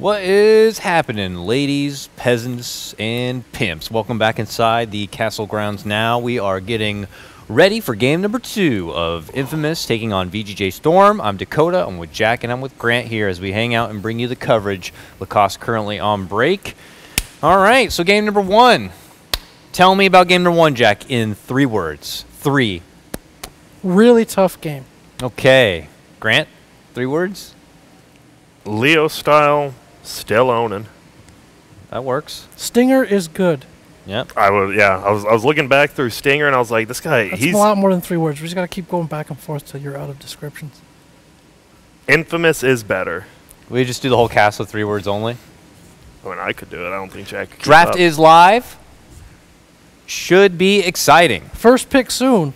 What is happening, ladies, peasants, and pimps? Welcome back inside the castle grounds now. We are getting ready for game number 2 of Infamous taking on VGJ.Storm. I'm Dakota, I'm with Jack, and I'm with Grant here as we hang out and bring you the coverage. Lacoste currently on break. All right, so game number 1. Tell me about game number 1, Jack, in 3 words. 3. Really tough game. Okay. Grant, 3 words? Leo style, still owning. That works. Stinger is good. Yep. I was looking back through Stinger and I was like, this guy, That's he's a lot more than 3 words. We just got to keep going back and forth till you're out of descriptions. Infamous is better. We just do the whole cast with 3 words only. I mean, I could do it. I don't think Jack could keep Draft up. is live. Should be exciting. First pick soon.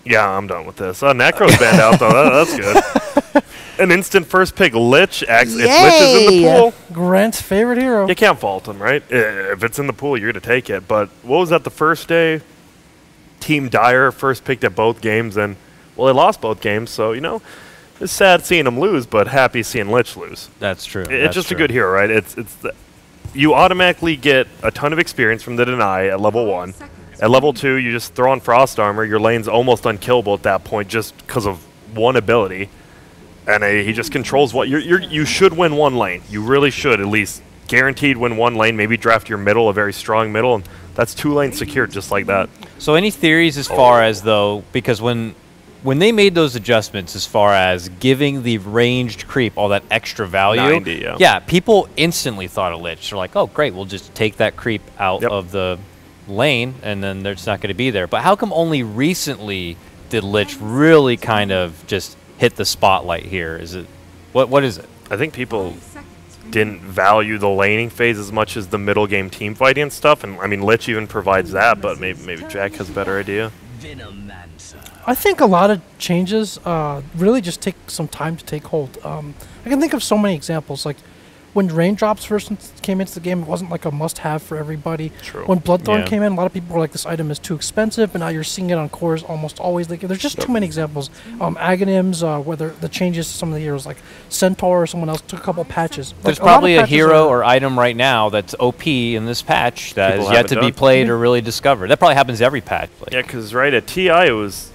Yeah, I'm done with this. Necro's banned out though. That's good. An instant first pick, Lich. If Lich is in the pool, Grant's favorite hero. you can't fault him, right? If it's in the pool, you're going to take it. But what was that the first day? Team Dire first picked at both games, and, well, they lost both games. So, you know, it's sad seeing them lose, but happy seeing Lich lose. That's true. It's just a good hero, right? You automatically get a ton of experience from the Deny at level 1. At level 2, you just throw on Frost Armor. Your lane's almost unkillable at that point just because of one ability. And he just controls what you should win one lane. You really should at least guaranteed win one lane. Maybe draft your middle, a very strong middle, and that's 2 lanes secured just like that. So any theories as far as though, because when they made those adjustments as far as giving the ranged creep all that extra value, 90, yeah, people instantly thought of Lich. They're like, oh great, we'll just take that creep out of the lane, and then it's not going to be there. But how come only recently did Lich really kind of just hit the spotlight here? Is it what is it? I think people didn't value the laning phase as much as the middle game team fighting and stuff, and I mean Lich even provides that, but maybe Jack has a better idea. I think a lot of changes really just take some time to take hold. I can think of so many examples. Like when Raindrops first came into the game, it wasn't like a must-have for everybody. True. When Bloodthorn came in, a lot of people were like, this item is too expensive, and now you're seeing it on cores almost always. Like, there's just too many examples. Aghanims, whether the changes to some of the heroes, like Centaur or someone else, took a couple patches. There's probably a hero or item right now that's OP in this patch that is yet to be played or really discovered. That probably happens every patch. Like. Yeah, because right at TI it was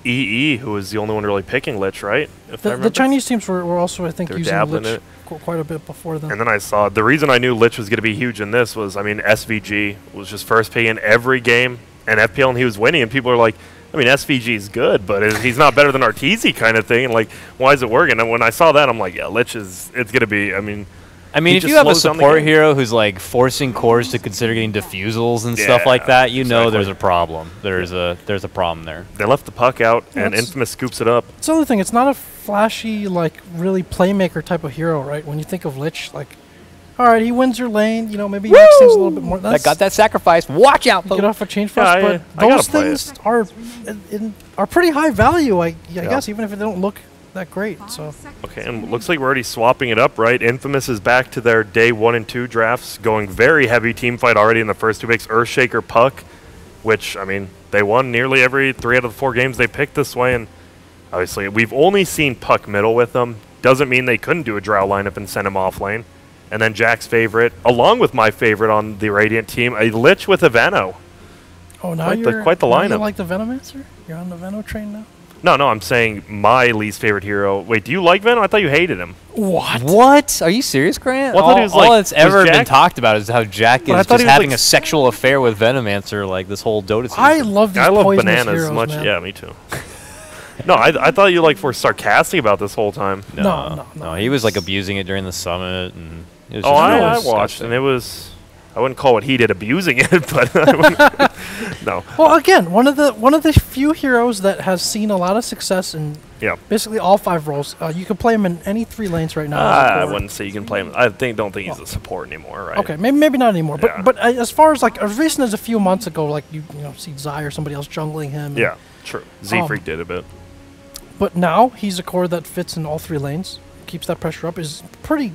EE who was the only one really picking Lich, right? If I the Chinese teams were also, I think, using dabbling Lich it quite a bit before then. And then I saw the reason I knew Lich was going to be huge in this was, I mean, SVG was just first picking every game and FPL, and he was winning, and people are like, I mean, SVG is good, but he's not better than Arteezy kind of thing, and like, why is it working? And when I saw that, I'm like, yeah, Lich it's going to be, I mean, if you have a support hero who's like forcing cores to consider getting diffusals and stuff like that, you know there's a problem. There's a problem there. They left the puck out, and Infamous scoops it up. It's the other thing. It's not a flashy, like, really playmaker type of hero, right? When you think of Lich, like, all right, he wins your lane. You know, maybe he makes things a little bit more. That got that sacrifice. Watch out, folks. Get off a chain frost, but those things are pretty high value, I guess, even if they don't look that great. So okay, and looks like we're already swapping it up, right? Infamous is back to their day 1 and 2 drafts, going very heavy team fight already in the first 2 picks. Earthshaker Puck, which, I mean, they won nearly every 3 out of the 4 games they picked this way, and obviously we've only seen Puck middle with them. Doesn't mean they couldn't do a Drow lineup and send him off lane. And then Jack's favorite, along with my favorite on the Radiant team, a Lich with a Veno. Oh, now quite the lineup. You like the Venomancer? You're on the Veno train now? No, I'm saying my least favorite hero. Wait, do you like Venom? I thought you hated him. What? Are you serious, Grant? Well, all that's ever been talked about is how Jack is just having a sexual affair with Venomancer, like this whole Dota season. I love these bananas heroes, much. Man. Yeah, me too. No, I thought you were sarcastic about this whole time. No. He was like abusing it during the summit, and it was I watched, and it was. I wouldn't call what he did abusing it, but no. Well, again, one of the few heroes that has seen a lot of success in basically all 5 roles. You can play him in any 3 lanes right now. I wouldn't say you can play him. I don't think he's a support anymore, right? Okay, maybe not anymore. But as far as like as recent as a few months ago, like you see Zai or somebody else jungling him. Yeah, true. Z-Freak did a bit. But now he's a core that fits in all 3 lanes. keeps that pressure up is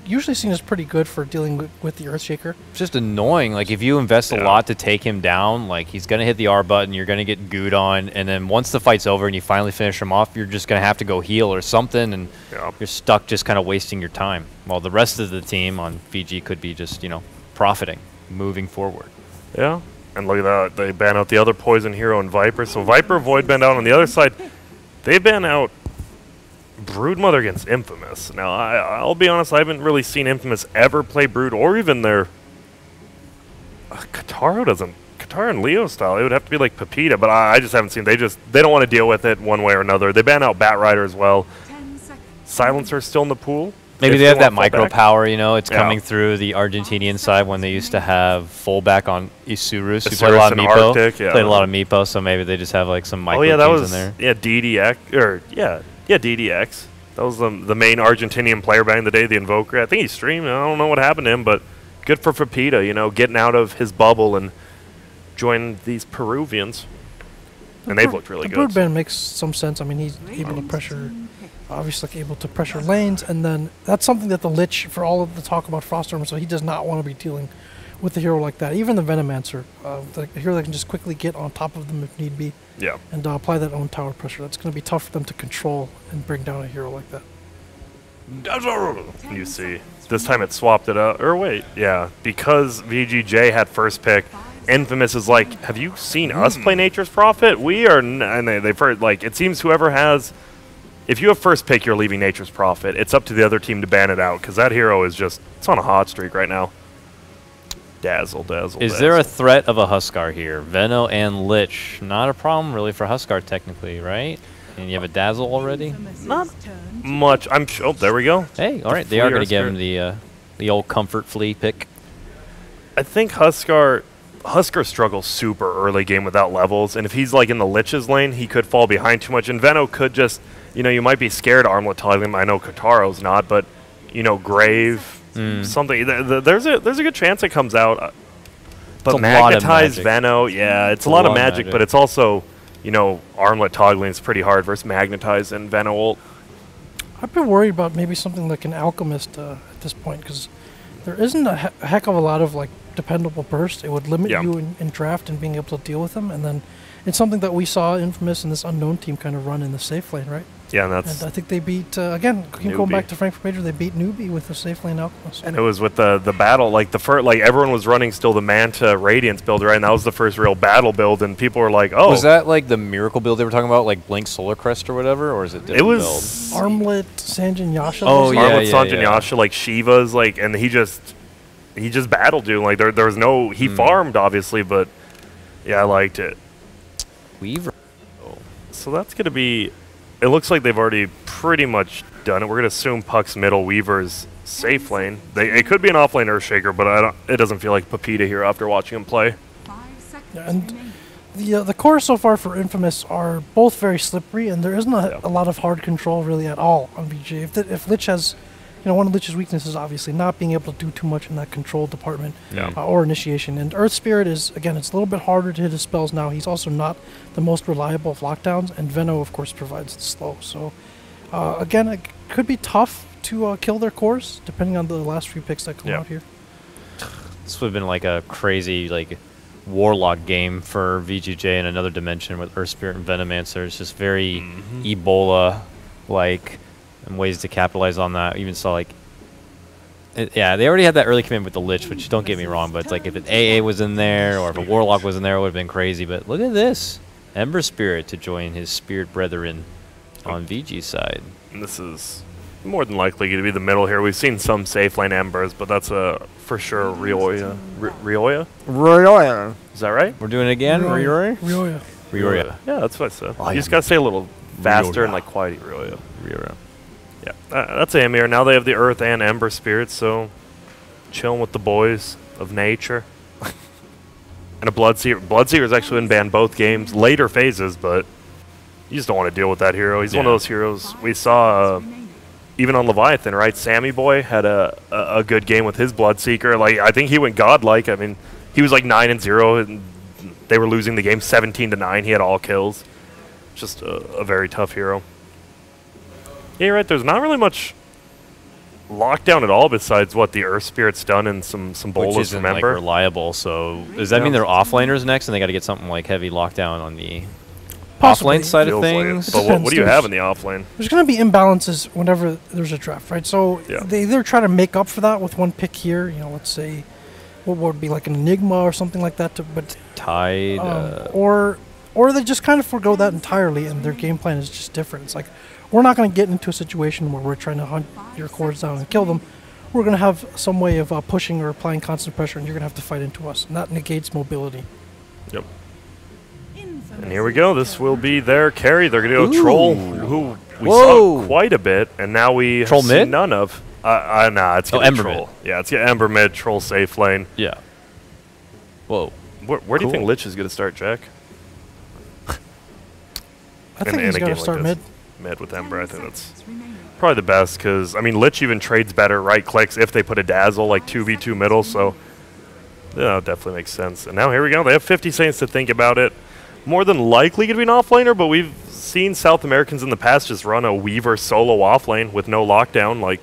usually seen as pretty good for dealing with the Earthshaker. It's just annoying. Like, if you invest a lot to take him down, like, he's going to hit the R button, you're going to get gooed on, and then once the fight's over and you finally finish him off, you're just going to have to go heal or something, and you're stuck just kind of wasting your time. While the rest of the team on VG could be just, profiting, moving forward. Yeah, and look at that. They ban out the other poison hero and Viper. So Viper, Void banned out on the other side. They ban out Broodmother against Infamous. Now, I'll be honest, I haven't really seen Infamous ever play Brood, or even their... Kataro doesn't... Kataro and Leo style, it would have to be like Pepita, but I just haven't seen... They don't want to deal with it one way or another. They ban out Batrider as well. Silencer still in the pool. Maybe they have that micro power, it's coming through the Argentinian side when they used to have fullback on Isurus, who played a lot of Meepo. Arctic, played a lot of Meepo, so maybe they just have like some micro teams in there. DDX. That was the main Argentinian player back in the day, the Invoker. I think he streamed. I don't know what happened to him, but good for Pepita, getting out of his bubble and joining these Peruvians. And they've looked really good. The Brood ban makes some sense. I mean, he's able to pressure... Obviously able to pressure lanes, and then that's something that the Lich, for all of the talk about Froststorm, so he does not want to be dealing with a hero like that. Even the Venomancer, the hero that can just quickly get on top of them if need be, and apply that own tower pressure. That's going to be tough for them to control and bring down a hero like that. You see, this time it swapped it out. Or wait, because VGJ had first pick, Infamous is like, have you seen us play Nature's Prophet? We are, and they've heard, like, it seems whoever has... If you have first pick, you're leaving Nature's Prophet. It's up to the other team to ban it out, because that hero is just, it's on a hot streak right now. Dazzle. Is there a threat of a Huskar here? Veno and Lich. Not a problem, really, for Huskar, technically, right? And you have a Dazzle already? Not much. I'm sure. Oh, there we go. Hey, all right. They are going to give him the old comfort flea pick. I think Huskar struggles super early game without levels, and if he's, like, in the Lich's lane, he could fall behind too much, and Veno could just... you might be scared armlet toggling him. I know Kataro's not, but, Grave, something. There's a good chance it comes out. But Magnetize Veno, it's a lot of magic, but it's also, armlet toggling is pretty hard versus Magnetize and Veno ult. I've been worried about maybe something like an Alchemist at this point, because there isn't a heck of a lot of, like, dependable burst. It would limit you in draft and being able to deal with them, and then it's something that we saw Infamous and this Unknown team kind of run in the safe lane, right? Yeah, and I think they beat, again, going back to Frankfurt Major, they beat Newbie with the safe lane Alchemist. And it was with the battle, like, everyone was running still the Manta Radiance build, right? And that was the first real battle build, and people were like, oh. Was that, like, the Miracle build they were talking about, like Blink Solar Crest or whatever, or is it different build? Armlet, Sanjin Yasha. Armlet, Sanjin Yasha, like, Shiva's, like, and he just battled you. Like, there was no, he farmed, obviously, but, I liked it. Weaver. So that's going to be... It looks like they've already pretty much done it. We're going to assume Puck's middle, Weaver's safe lane. It could be an offlane Earthshaker, but it doesn't feel like Pepita here after watching him play. And the cores so far for Infamous are both very slippery, and there isn't a lot of hard control really at all on VG. If Lich has... one of Lich's weaknesses, obviously, not being able to do too much in that control department or initiation. And Earth Spirit is, again, it's a little bit harder to hit his spells now. He's also not the most reliable of lockdowns, and Veno, of course, provides the slow. So, again, it could be tough to kill their cores, depending on the last few picks that come out here. This would have been like a crazy, like, Warlock game for VGJ in another dimension with Earth Spirit and Venomancer. It's just very Ebola-like... and ways to capitalize on that. Even saw, like... they already had that early command with the Lich, which, don't get me wrong, but it's like if an AA was in there or if a Warlock was in there, it would have been crazy. But look at this. Ember Spirit to join his Spirit Brethren on VG's side. And this is more than likely going to be the middle here. We've seen some safe lane Embers, but that's for sure Rioya. Rioya? Is that right? We're doing it again? Rioya? Rioya. Yeah, that's what I said. You just got to say a little faster and, like, quiet. Rioya. Yeah, that's Amir. Now they have the Earth and Ember Spirits, so chilling with the boys of nature. And a Bloodseeker. Bloodseeker's actually been banned both games, later phases, but you just don't want to deal with that hero. He's one of those heroes. We saw, even on Leviathan, right? Sammy Boy had a good game with his Bloodseeker. Like, I think he went godlike. I mean, he was like 9-0, and they were losing the game 17-9. He had all kills. Just a very tough hero. Yeah, you're right. There's not really much lockdown at all besides what the Earth Spirit's done and some Which bolas isn't from like Ember. reliable. So does that mean they're offlaners next, and they got to get something like heavy lockdown on the Possibly. offlane side of Feels like it. things? But what do you Depends. have in the off lane? There's going to be imbalances whenever there's a draft, right? So Yeah. they either try to make up for that with one pick here, let's say, what would be like an Enigma or something like that, but Tide. or they just kind of forgo that entirely, and their game plan is just different. It's like, we're not going to get into a situation where we're trying to hunt your cores down and kill them. We're going to have some way of pushing or applying constant pressure, and you're going to have to fight into us, and that negates mobility. Yep. And here we go. This will be their carry. They're going to go Troll, who we saw quite a bit, and now we Troll have mid? seen none of. Nah, it's going to be Ember Troll. mid. Yeah, it's Ember mid, Troll safe lane. Yeah. Whoa. Where do you think Lich is going to start, Jack? I think he's going to start mid. Mid with Ember. I think that's probably the best because, I mean, Lich even trades better right clicks if they put a Dazzle like 2v2 middle, so yeah, that definitely makes sense. And now here we go. They have 50 seconds to think about it. More than likely going to be an offlaner, but we've seen South Americans in the past just run a Weaver solo offlane with no lockdown. Like,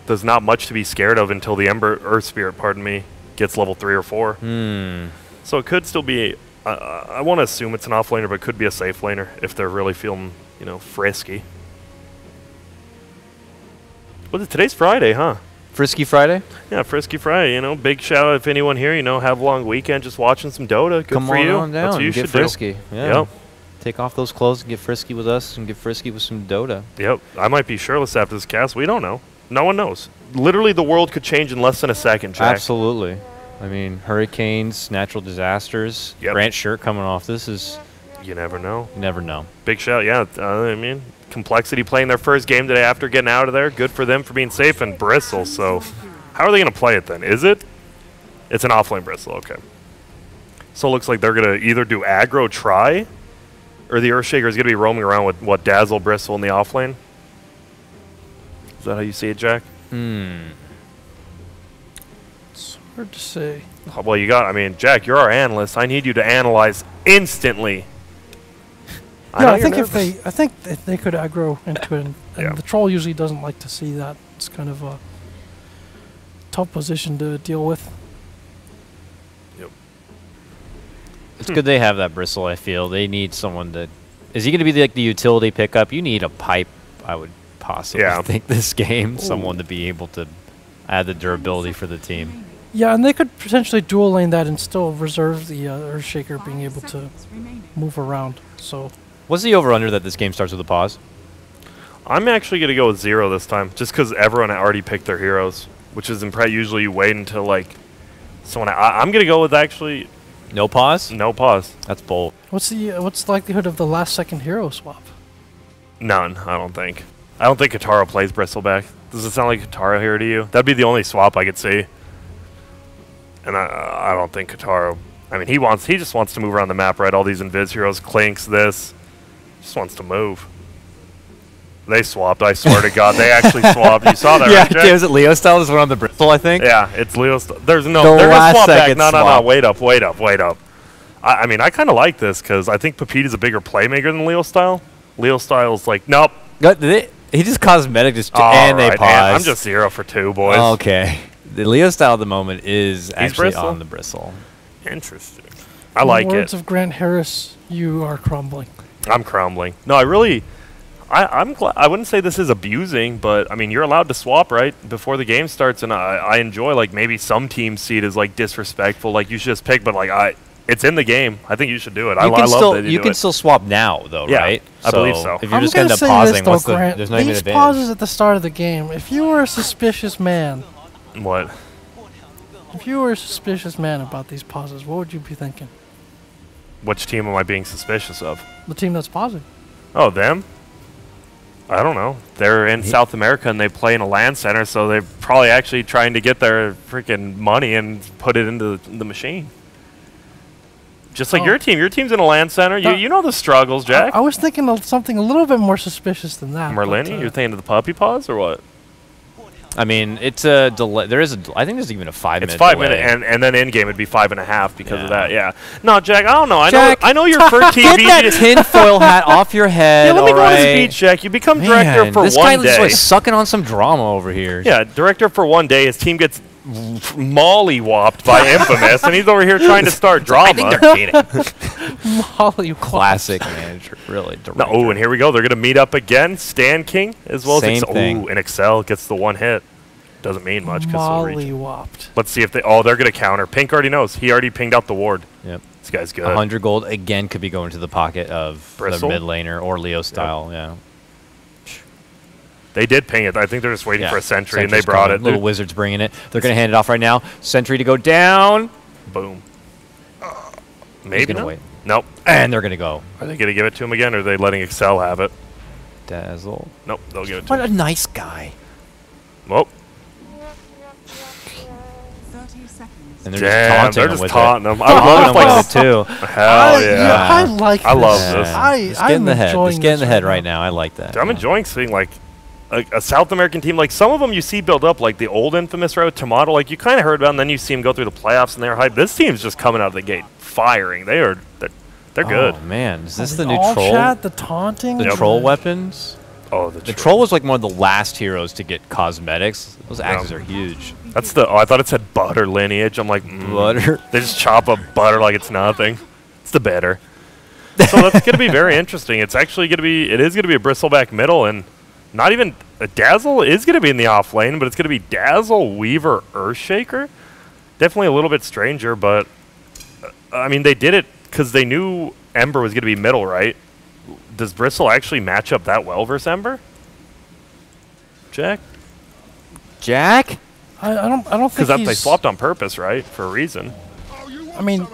there's not much to be scared of until the Earth Spirit, gets level 3 or 4. So it could still be, I want to assume it's an offlaner, but it could be a safe laner if they're really feeling, frisky. Well, today's Friday, huh? Frisky Friday? Yeah, Frisky Friday, big shout out if anyone here, have a long weekend just watching some Dota. Good Come for you. on down That's what you and get should frisky. do. Yeah. Yep. Take off those clothes and get frisky with us and get frisky with some Dota. Yep. I might be shirtless after this cast. We don't know. No one knows. Literally, the world could change in less than a second, Jack. Absolutely. I mean, hurricanes, natural disasters, Grant Shirt coming off. This is... You never know. You never know. Big shout, yeah. Complexity playing their first game today after getting out of there. Good for them for being safe, and Bristle. So, how are they going to play it then? Is it? It's an offlane Bristle, okay. So it looks like they're going to either do aggro try, or the Earthshaker is going to be roaming around with, Dazzle, Bristle in the offlane? Is that how you see it, Jack? It's hard to say. Well, Jack, you're our analyst. I need you to analyze instantly. I think if they could aggro into it, and the troll usually doesn't like to see that. It's kind of a tough position to deal with. Yep. It's good they have that Bristle, I feel. They need someone to... Is he going to be like the utility pickup? You need a pipe, I would possibly think, this game. Ooh. Someone to be able to add the durability for the team. Yeah, and they could potentially dual lane that and still reserve the Earthshaker being able to move around. So... What's the over-under that this game starts with a pause? I'm actually going to go with 0 this time, just because everyone already picked their heroes, which is usually you wait until, someone... I'm going to go with, actually... No pause? No pause. That's bold. What's the likelihood of the last-second hero swap? None, I don't think. I don't think Katara plays Bristleback. Does it sound like Katara here to you? That'd be the only swap I could see. And I don't think Katara... he just wants to move around the map, right? All these Invis heroes, Clinks, this... Just wants to move. They swapped. I swear to God, they actually swapped. You saw that, right, Jack? Yeah, was it Leo style? This one on the Bristle, I think. Yeah, it's Leo style. There's no. The They're gonna swap back. last-second No. Wait up. I kind of like this because I think Pepita's a bigger playmaker than Leo style. Leo style's like, nope. He just cosmetic just and they right, paused. I'm just 0 for 2, boys. Okay. The Leo style at the moment is actually Bristle? on the Bristle. Interesting. I like it. In the words of Grant Harris, you are crumbling. I'm crumbling. No, I'm glad. I wouldn't say this is abusing, but you're allowed to swap right before the game starts, and I enjoy maybe some teams see it as disrespectful, you should just pick, but it's in the game. I think you should do it. I love that you can still swap now though, right? I believe so. If you're just going to end up pausing, there's no even these advantage. pauses at the start of the game. If you were a suspicious man, what? If you were a suspicious man about these pauses, what would you be thinking? Which team am I being suspicious of? The team that's pausing. Oh, them? I don't know. They're in South America and they play in a LAN center, so they're probably actually trying to get their freaking money and put it into the machine. Just like your team. Your team's in a LAN center. You know the struggles, Jack. I was thinking of something a little bit more suspicious than that. Merlini? You're thinking of the puppy paws or what? I mean, it's a delay. There is a. I think there's even a 5-minute. It's 5 minutes, delay. and then in game it'd be 5.5 because of that. Yeah. No, Jack. I don't know. Jack, I know you're for TV. Get that tinfoil hat off your head. Yeah, let me go on right? this beach, Jack. You become director for this one guy day. is like sucking on some drama over here. Yeah, director for one day. His team gets molly-whopped by Infamous, and he's over here trying to start drama. I think they're cheating. Molly Classic manager, really. No, oh, and here we go. They're going to meet up again. Stan King as well Same as thing. Ooh, and Excel gets the one hit. Doesn't mean much because Molly whopped. let's see if they. Oh, they're going to counter. Pink already knows. He already pinged out the ward. Yep. This guy's good. 100 gold again could be going to the pocket of Bristle? the mid laner or Leo style. Yeah. They did ping it. I think they're just waiting for a sentry, and they Sentry's brought coming. it. Little Wizards bringing it. They're going to hand it off right now. Sentry to go down. Boom. He's Maybe gonna not. wait. Nope. And they're going to go. Are they going to give it to him again, or are they letting Excel have it? Dazzle. Nope, they'll give it to What him. a nice guy. Whoa. 30 seconds. And they're Damn, just they're taunting him just with taunting it. him. I would love Taunting if him like with it too. hell yeah. I like I love this. this. Just get in I'm the head. enjoying Just get in this the head right right now. I like that. I'm yeah. enjoying seeing like a South American team. Like some of them you see build up, like the old Infamous route, Tomato. Like you kind of heard about, and then you see them go through the playoffs and they're hype. This team's just coming out of the gate firing. They're good. Oh man, is this The the new all troll? chat, the taunting, The troll weapons? Oh, The troll was like one of the last heroes to get cosmetics. Those axes are huge. That's the. Oh, I thought it said butter lineage. I'm like Butter. They just chop up butter like it's nothing. It's the better. So that's going to be very interesting. It's actually going to be. It is going to be a bristleback middle, and not even a Dazzle is going to be in the off lane, but it's going to be Dazzle, Weaver, Earthshaker. Definitely a little bit stranger, but I mean they did it because they knew Ember was going to be middle, right? Does Bristle actually match up that well versus Ember? Jack? Jack? I don't think Because they he's. swapped on purpose, right? For a reason. I mean,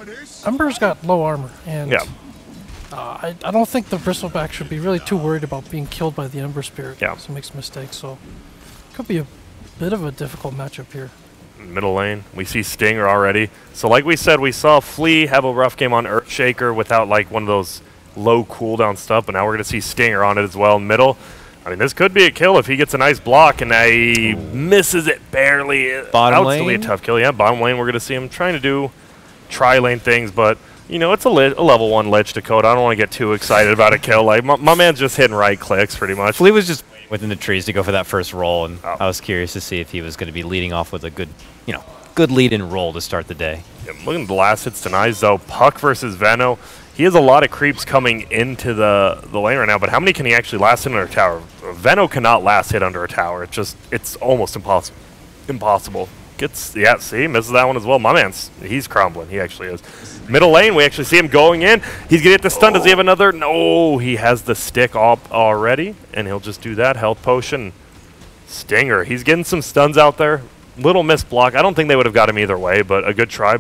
Ember's got low armor, and Yeah. I don't think the bristleback should be really too worried about being killed by the Ember Spirit. Yeah. So makes mistakes. So could be a bit of a difficult matchup here. Middle lane, we see Stinger already. So like we said, we saw Flea have a rough game on Earthshaker without like one of those low cooldown stuff, but now we're going to see Stinger on it as well. Middle, I mean, this could be a kill if he gets a nice block and he misses it barely. Bottom That'll still be a lane? tough kill. Yeah, bottom lane, we're going to see him trying to do tri-lane things, but you know, it's a level 1 Lich Dakota. I don't want to get too excited about a kill. Like, my man's just hitting right clicks pretty much. Flea was just within the trees to go for that first roll, and Oh. I was curious to see if he was going to be leading off with a good, good lead-in roll to start the day. Yeah, looking at the last hits tonight, though. Puck versus Veno. He has a lot of creeps coming into the lane right now, but how many can he actually last hit under a tower? Veno cannot last hit under a tower. It's almost impossible. See, misses that one as well. My man's, he's crumbling. He actually is. Middle lane, we actually see him going in. He's going to get the stun. Does he have another? No, he has the stick up already, and he'll just do that. Health potion. Stinger, he's getting some stuns out there. Little missed block. I don't think they would have got him either way, but a good try.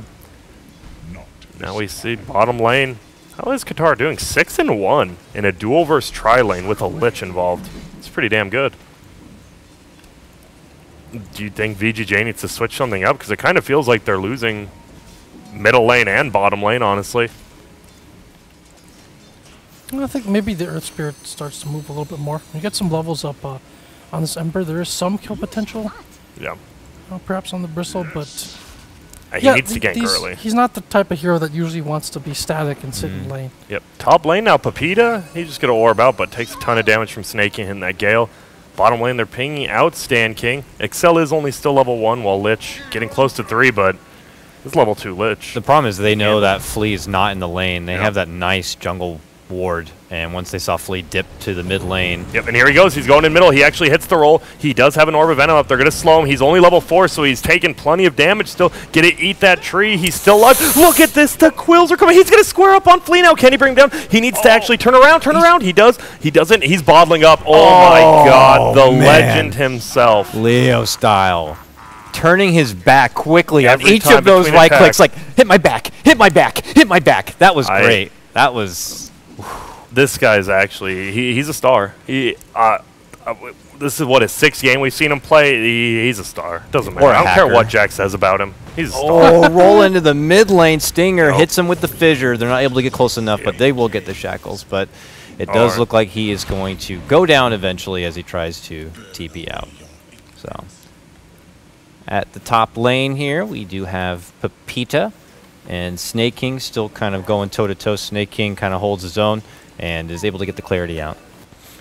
Now we see bottom lane. How is Qatar doing? 6-1 in a duel versus tri-lane with a Lich involved. It's pretty damn good. Do you think VGJ needs to switch something up? Because it kind of feels like they're losing middle lane and bottom lane, honestly. I think maybe the Earth Spirit starts to move a little bit more. You get some levels up on this Ember. There is some kill potential, Yeah. perhaps on the Bristle, but He needs to gank early. he's not the type of hero that usually wants to be static and sit in lane. Yep. Top lane now, Pepita. He's just going to orb out, but takes a ton of damage from Snake and hitting that Gale. Bottom lane, they're pinging out Stan King. Excel is only still level 1, while Lich getting close to 3, but it's level 2 Lich. The problem is they know that Flea is not in the lane. They Yeah. have that nice jungle ward, and once they saw Flea dip to the mid lane, Yep, and here he goes. He's going in middle. He actually hits the roll. He does have an Orb of Venom up. They're going to slow him. He's only level 4, so he's taking plenty of damage still. Get it, eat that tree. He's still alive. Look at this. The quills are coming. He's going to square up on Flea now. Can he bring him down? He needs to actually turn around. He does. He doesn't. He's bottling up. Oh, my God. The man. legend himself. Leo style, turning his back quickly on Every each time of those between right attacks. clicks, like hit my back, hit my back, hit my back. That was I- great. That was This guy's actually, he's a star. This is what, his 6th game we've seen him play. He's a star. Doesn't matter. Or a I don't care hacker. what Jack says about him. He's a star. oh, roll into the mid lane. Stinger Nope. hits him with the fissure. They're not able to get close enough, but they will get the shackles. But it does Alright. look like he is going to go down eventually as he tries to TP out. So At the top lane here, we do have Pepita, and Snake King still kind of going toe-to-toe. Snake King kind of holds his own and is able to get the clarity out.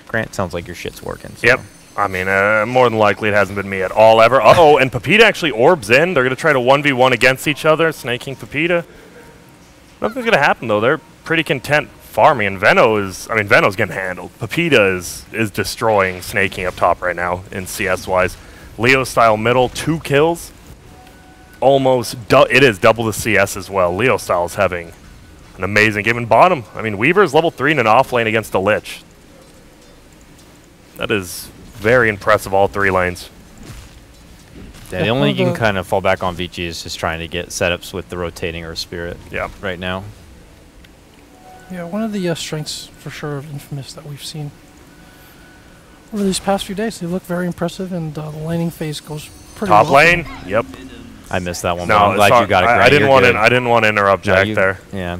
Grant, sounds like your shit's working. So. Yep. I mean, more than likely it hasn't been me at all ever. Uh-oh, and Pepita actually orbs in. They're going to try to 1v1 against each other, Snake King, Pepita. Nothing's going to happen, though. They're pretty content farming, and Veno's getting handled. Pepita is destroying Snake King up top right now in CS-wise. Leo style middle, 2 kills. It is double the CS as well. Leo style is having an amazing game in bottom. I mean, Weaver's level 3 in an off lane against the Lich. That is very impressive, all 3 lanes. Yeah, the only thing you can kind of fall back on VG is just trying to get setups with the rotating Earth Spirit right now. Yeah, one of the strengths for sure of Infamous that we've seen over these past few days. They look very impressive, and the laning phase goes pretty well. Top lane? Yep. I missed that one, no, but I'm glad you got it, Grant. I didn't want to interrupt Jack there. Yeah.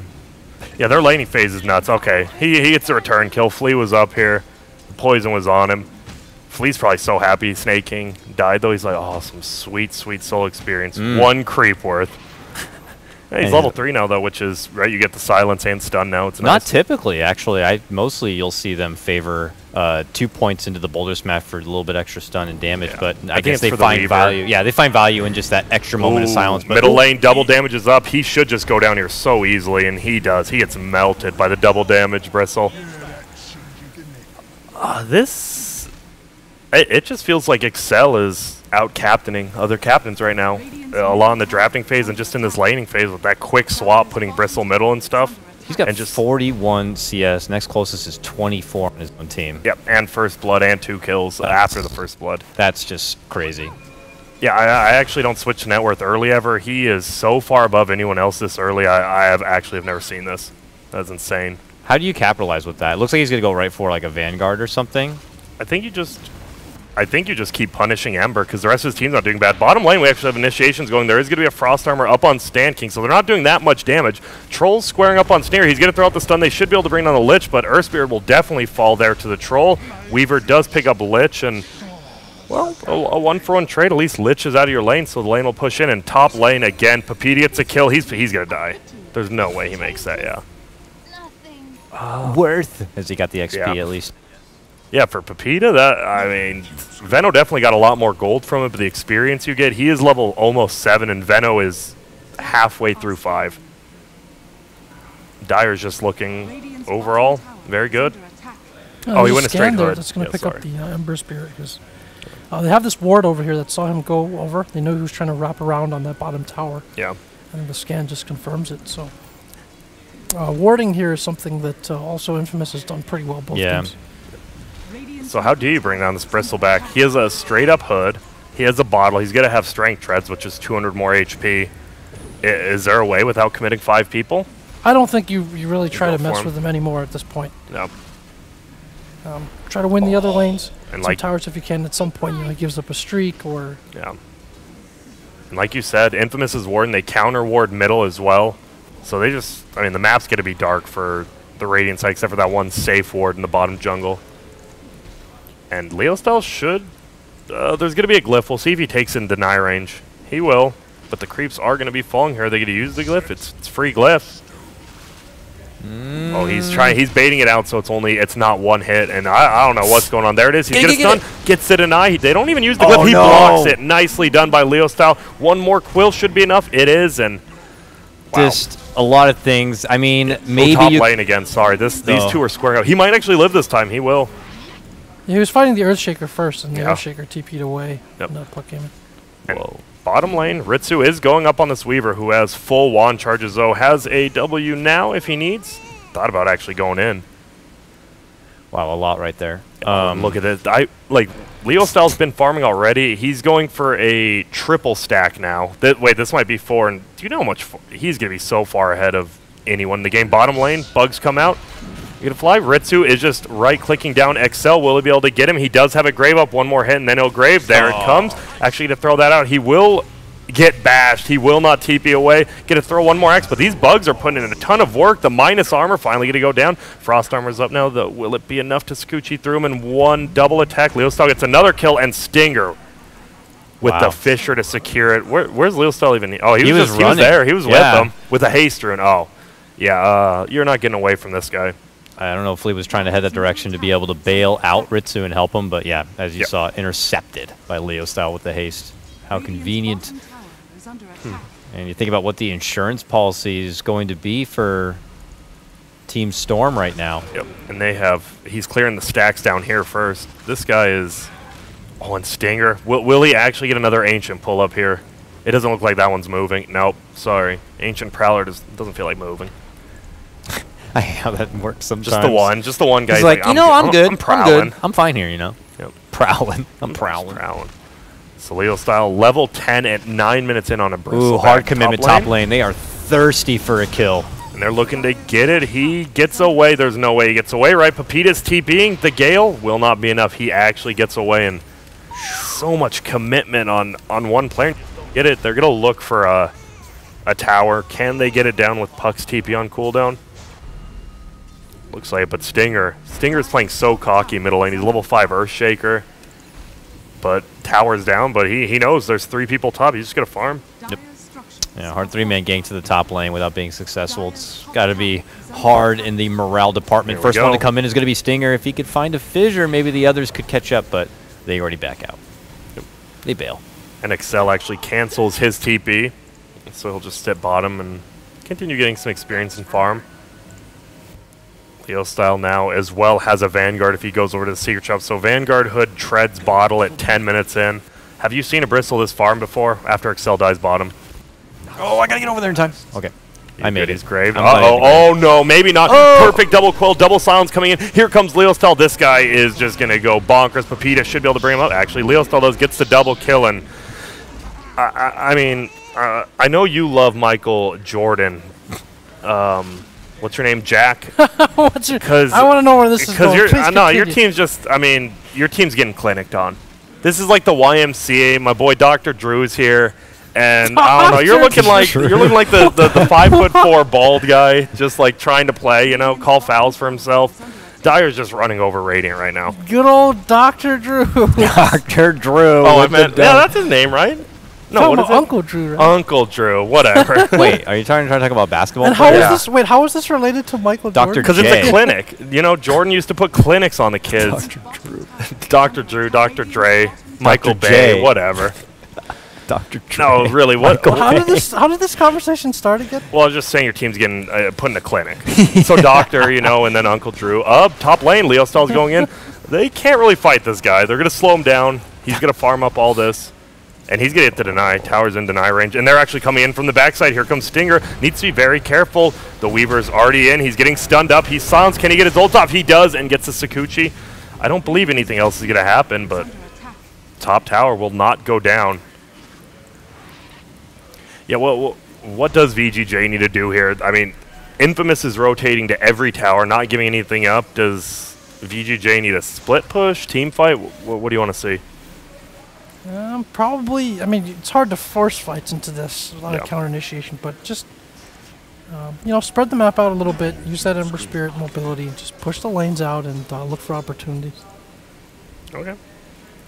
Yeah, their laning phase is nuts. Okay, he gets a return kill. Flea was up here. The poison was on him. Flea's probably so happy Snake King died, though. He's like, oh, some sweet, sweet soul experience. 1 creep worth. Yeah, he's level 3 now, though, which is, right, you get the silence and stun now. It's Not nice. typically, actually. Mostly you'll see them favor 2 points into the boulder smash for a little bit extra stun and damage, but I guess they find value. Yeah, they find value in just that extra moment of silence. But middle lane, double damage is up. He should just go down here so easily, and he does. He gets melted by the double damage, Bristle. It just feels like Excel is out-captaining other captains right now. A lot in the drafting phase and just in this laning phase with that quick swap, putting Bristle middle and stuff. He's got just 41 CS. Next closest is 24 on his own team. Yep, and first blood and 2 kills after the first blood. That's just crazy. Yeah, I actually don't switch to net worth early ever. He is so far above anyone else this early. I have never seen this. That's insane. How do you capitalize with that? It looks like he's going to go right for like a Vanguard or something. I think you just keep punishing Ember because the rest of his team's not doing bad. Bottom lane, we actually have initiations going. There is going to be a Frost Armor up on Stand King, so they're not doing that much damage. Troll's squaring up on Sneer. He's going to throw out the stun. They should be able to bring down the Lich, but Earth Spirit will definitely fall there to the Troll. Weaver does pick up Lich, and, well, a 1-for-1 trade. At least Lich is out of your lane, so the lane will push in. And top lane, again, Pepita gets a kill. He's going to die. There's no way he makes that, yeah. Worth. As he got the XP at least. Yeah, for Pepita, Veno definitely got a lot more gold from it, but the experience you get, he is level almost 7, and Veno is halfway through 5. Dyer's just looking overall very good. Oh, he went a straight hood. That's going to pick up the Ember Spirit because they have this ward over here that saw him go over. They knew he was trying to wrap around on that bottom tower. Yeah. And the scan just confirms it. So warding here is something that also Infamous has done pretty well both games. So how do you bring down this Bristleback? He has a straight-up hood. He has a bottle. He's going to have strength treads, which is 200 more HP. Is there a way without committing 5 people? I don't think you really try to mess with him anymore at this point. No. Try to win the other lanes. And some towers if you can. At some point, he gives up a streak or... Yeah. And like you said, Infamous's ward, they counter-ward middle as well. So they just... I mean, the map's going to be dark for the Radiant side, except for that one safe ward in the bottom jungle. And Leo Style should... there's going to be a glyph. We'll see if he takes in deny range. He will. But the creeps are going to be falling here. Are they going to use the glyph? It's free glyph. Oh, he's baiting it out, so it's not one hit. And I don't know what's going on. There it is. He's going to stun. Gets the deny. They don't even use the glyph. He blocks it. Nicely done by Leo Style. One more quill should be enough. It is. And wow. Just a lot of things. I mean, maybe top lane again. Sorry. These two are squaring up. He might actually live this time. He will. Yeah, he was fighting the Earthshaker first, and the Earthshaker TP'd away. Yep. And puck came in. Whoa. Bottom lane, Ritsu is going up on this Weaver, who has full wand charges, though. Has a W now if he needs. Thought about actually going in. Wow, a lot right there. Look at this. Leo Style's been farming already. He's going for a triple stack now. Wait, this might be 4. And do you know how much he's going to be so far ahead of anyone in the game? Bottom lane, bugs come out. You're going to fly. Ritsu is just right-clicking down Excel. Will he be able to get him? He does have a grave up. One more hit, and then he'll grave. There it comes. Actually, to throw that out, he will get bashed. He will not TP away. Get to throw one more X, but these bugs are putting in a ton of work. The minus armor finally going to go down. Frost armor's up now. Will it be enough to Scoochie through him in one double attack? Leo Style gets another kill, and Stinger. with Wow. the Fisher to secure it. Where's Leostyle even? Oh, he was was running. there. He was with Yeah. them with a haste rune. Oh, yeah. You're not getting away from this guy. I don't know if Lee was trying to head that direction to be able to bail out Ritsu and help him, but yeah, as you saw, intercepted by Leostyle with the haste. How convenient. And you think about what the insurance policy is going to be for Team Storm right now. Yep. And he's clearing the stacks down here first. This guy is, and Stinger. Will he actually get another Ancient pull up here? It doesn't look like that one's moving. Nope, sorry. Ancient Prowler doesn't feel like moving. I hate how that works sometimes. Just the one guy. He's like, I'm good. I'm prowling. I'm fine here, you know. Yep. Prowling. I'm prowling. prowling. Saleo style, level 10 at 9 minutes in on a bristle. Ooh, hard commitment top lane. They are thirsty for a kill. And they're looking to get it. He gets away. There's no way he gets away, right? Pepita's TPing. The Gale will not be enough. He actually gets away, and so much commitment on one player. Get it. They're going to look for a tower. Can they get it down with Puck's TP on cooldown? Looks like it, but Stinger's playing so cocky middle lane. He's level 5 Earthshaker. But tower's down, but he knows there's 3 people top. He's just going to farm. Yep. Yeah, hard 3-man gank to the top lane without being successful. It's got to be hard in the morale department. First one to come in is going to be Stinger. If he could find a fissure, maybe the others could catch up, but they already back out. Yep. They bail. And Excel actually cancels his TP, so he'll just sit bottom and continue getting some experience in farm. Leostyle now as well has a Vanguard if he goes over to the Secret Shop. So Vanguard Hood treads bottle at 10 minutes in. Have you seen a Bristle this farm before after Excel dies bottom? Oh, I got to get over there in time. Okay. I made his it. grave. Oh, no, maybe not. Oh. Perfect double quill, double silence coming in. Here comes Leostyle. This guy is just going to go bonkers. Pepita should be able to bring him up. Actually, Leostyle gets the double kill. And I mean, I know you love Michael Jordan. What's your name, Jack? I want to know where this is going. Your team's just, your team's getting clinicked on. This is like the YMCA. My boy Dr. Drew is here. And I don't know, you're looking like the 5'4" bald guy, just like trying to play, you know, call fouls for himself. Dyer's just running over Radiant right now. Good old Dr. Drew. Dr. Drew. Oh, yeah, that's his name, right? No, what is it? Uncle Drew, right? Uncle Drew, whatever. Wait, are you trying to talk about basketball? And how is this? Wait, how is this related to Michael Jordan? Because it's a clinic. You know, Jordan used to put clinics on the kids. Dr. Drew. Dr. Drew, Dr. Dre, Michael Bay, whatever. Dr. Dre. No, really, what? How did this conversation start again? Well, I was just saying your team's getting put in a clinic. So Doctor, you know, and then Uncle Drew. Top lane, Leostyle's going in. They can't really fight this guy. They're going to slow him down. He's going to farm up all this. And he's going to get the deny. Tower's in deny range. And they're actually coming in from the backside. Here comes Stinger. Needs to be very careful. The Weaver's already in. He's getting stunned up. He's silenced. Can he get his ult off? He does, and gets the Sakuchi. I don't believe anything else is going to happen, but top tower will not go down. Yeah, well, what does VGJ need to do here? I mean, Infamous is rotating to every tower, not giving anything up. Does VGJ need a split push, team fight? What do you want to see? Probably. I mean, it's hard to force fights into this. A lot of counter initiation, but just spread the map out a little bit. Use that Ember Spirit mobility. Just push the lanes out and look for opportunities. Okay.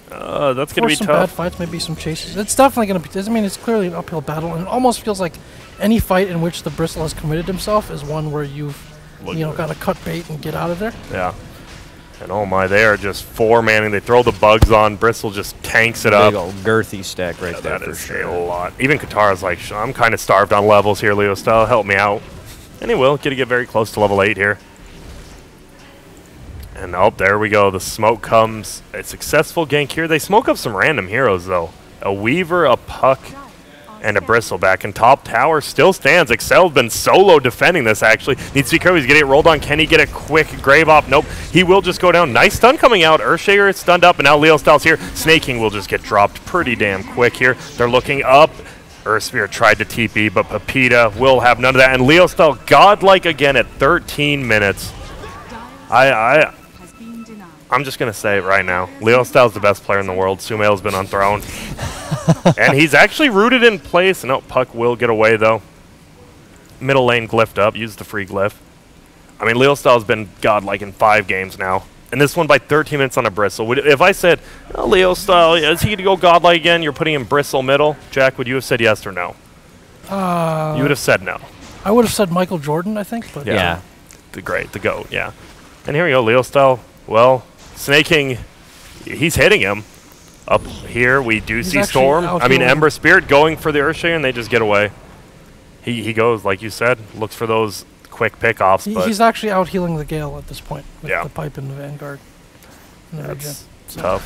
That's going to be some tough. Bad fights, maybe some chases. It's definitely going to be. I mean, it's clearly an uphill battle, and it almost feels like any fight in which the Bristle has committed himself is one where you've got to cut bait and get out of there. Yeah. And oh my, they are just 4-manning. They throw the bugs on. Bristle just tanks it up. Big old girthy stack right there that for is sure. A lot. Even Katara's like, I'm kind of starved on levels here, Leostyle. Help me out. And he will. Get very close to level 8 here. And there we go. The smoke comes. A successful gank here. They smoke up some random heroes, though. A Weaver, a Puck, and a Bristle back in top tower. Still stands. Excel's been solo defending this, actually. Needs to be careful. He's getting it rolled on. Can he get a quick grave off? Nope. He will just go down. Nice stun coming out. Earthshaker is stunned up, and now Leostyle's here. Snaking will just get dropped pretty damn quick here. They're looking up. Earthsphere tried to TP, but Pepita will have none of that. And Leostyle godlike again at 13 minutes. I'm just going to say it right now. Leostyle's the best player in the world. Sumail's been on throne. And he's actually rooted in place. No, Puck will get away, though. Middle lane glyphed up. Use the free glyph. I mean, Leostyle's been godlike in 5 games now. And this one by 13 minutes on a Bristle. If I said, oh, Leo style, is he going to go godlike again? You're putting him Bristle middle. Jack, would you have said yes or no? You would have said no. I would have said Michael Jordan, I think. But Yeah. The GOAT, yeah. And here we go, Leo style. Well, Snaking, he's hitting him. Up here, we do see Storm. I mean, Ember Spirit going for the Earthshaker, and they just get away. He goes, like you said, looks for those quick pickoffs. He's actually out healing the Gale at this point with Yeah. the pipe and the Vanguard. That's tough.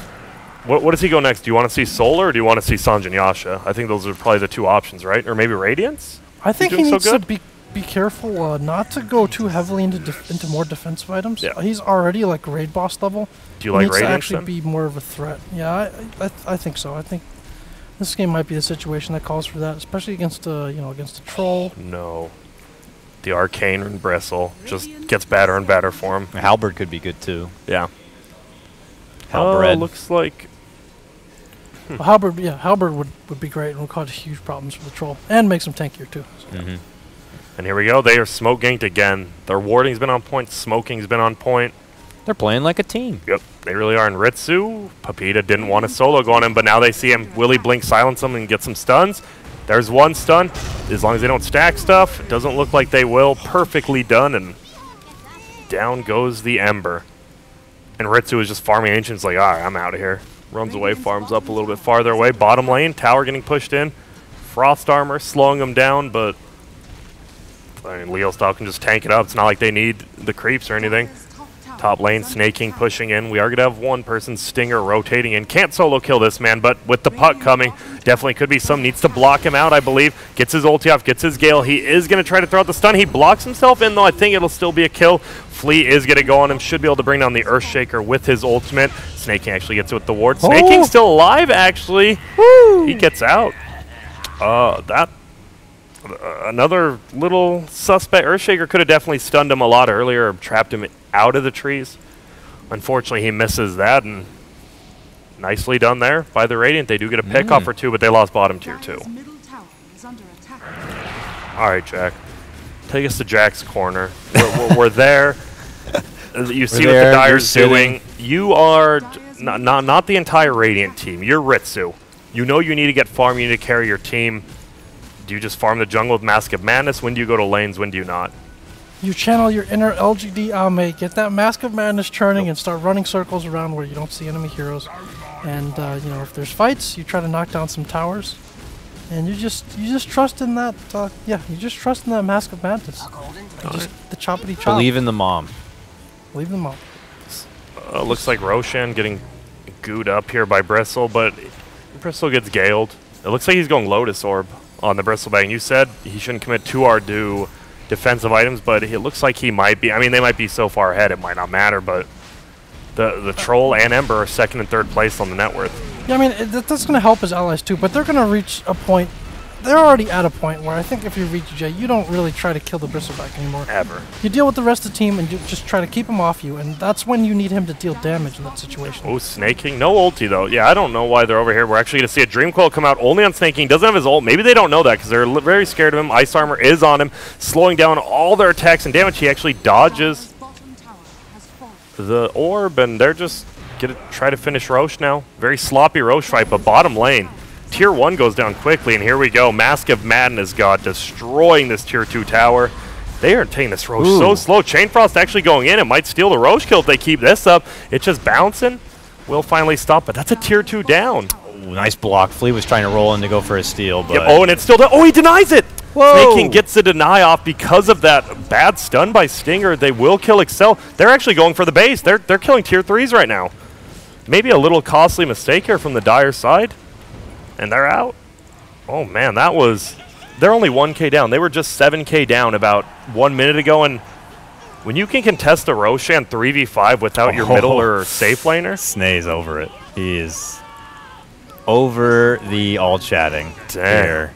What does he go next? Do you want to see Solar or do you want to see Sanjin Yasha? I think those are probably the two options, right? Or maybe Radiance? I think he needs to be careful not to go too heavily into more defensive items. Yeah. He's already like raid boss level. Do you like Radiance? Radiance To actually then? be more of a threat. Yeah, I think so. I think this game might be a situation that calls for that, especially against against a troll. No. The Arcane and Bristle just gets better and better for him. Halberd could be good too. Yeah. Halberd. Looks like... Well, Halberd would be great and would cause huge problems for the troll and makes him tankier too. So. And here we go. They are smoke ganked again. Their warding's been on point. Smoking's been on point. They're playing like a team. Yep, they really are. And Ritsu, Papita didn't want a solo go on him, but now they see him Willy Blink silence him and get some stuns. There's one stun. As long as they don't stack stuff, it doesn't look like they will. Perfectly done, and down goes the Ember. And Ritsu is just farming Ancients like, all right, I'm out of here. Runs away, farms up a little bit farther away. Bottom lane, tower getting pushed in. Frost Armor slowing them down, but I mean, Leo style can just tank it up. It's not like they need the creeps or anything. Top lane, Snaking pushing in. We are going to have one person, Stinger, rotating in. Can't solo kill this man, but with the puck coming, definitely could be some. Needs to block him out, I believe. Gets his ulti off, gets his Gale. He is going to try to throw out the stun. He blocks himself in, though. I think it'll still be a kill. Flea is going to go on him. Should be able to bring down the Earthshaker with his ultimate. Snaking actually gets it with the ward. Snaking's still alive, actually. Woo! He gets out. Another little suspect. Earthshaker could have definitely stunned him a lot earlier or trapped him out of the trees. Unfortunately, he misses that, and nicely done there by the Radiant. They do get a pick-off or two, but they lost bottom tier 2. All right, Jack. Take us to Jack's corner. We're there. You see what the Dire's doing. You are not the entire Radiant team. You're Ritsu. You know you need to get farm. You need to carry your team. Do you just farm the jungle with Mask of Madness? When do you go to lanes? When do you not? You channel your inner LGD Ame, get that Mask of Madness churning, and start running circles around where you don't see enemy heroes. And if there's fights, you try to knock down some towers, and you just trust in that. You just trust in that Mask of Madness. The choppity chop. Believe in the mom. Believe in the mom. Looks like Roshan getting gooed up here by Bristle, but Bristle gets galed. It looks like he's going Lotus Orb on the Bristlebang. You said he shouldn't commit too hard to defensive items, but it looks like he might be. I mean, they might be so far ahead it might not matter, but the Troll and Ember are second and third place on the net worth. Yeah, I mean, that's going to help his allies too, but they're going to reach a point. They're already at a point where I think if you're VGJ, you don't really try to kill the Bristleback anymore. Ever. You deal with the rest of the team and you just try to keep him off you, and that's when you need him to deal damage in that situation. Oh, Snaking. No ulti, though. Yeah, I don't know why they're over here. We're actually going to see a Dream Coil come out only on Snaking. Doesn't have his ult. Maybe they don't know that because they're very scared of him. Ice Armor is on him, slowing down all their attacks and damage. He actually dodges the orb, and they're just going to try to finish Roche now. Very sloppy Roche fight, but bottom lane. Tier 1 goes down quickly, and here we go. Mask of Madness God destroying this Tier 2 tower. They are taking this Roche so slow. Chain Frost actually going in. It might steal the Roche kill if they keep this up. It's just bouncing. Will finally stop, but that's a Tier 2 down. Ooh, nice block. Flea was trying to roll in to go for a steal, but... Yep. Oh, and it's still down. Oh, he denies it! Whoa! Snaking gets the deny off because of that bad stun by Stinger. They will kill Excel. They're actually going for the base. They're killing Tier 3s right now. Maybe a little costly mistake here from the Dire side. And they're out. Oh, man, that was... They're only 1k down. They were just 7k down about 1 minute ago, and when you can contest a Roshan 3v5 without your middle or safe laner... Snae's over it. He is over the all chatting. Dang.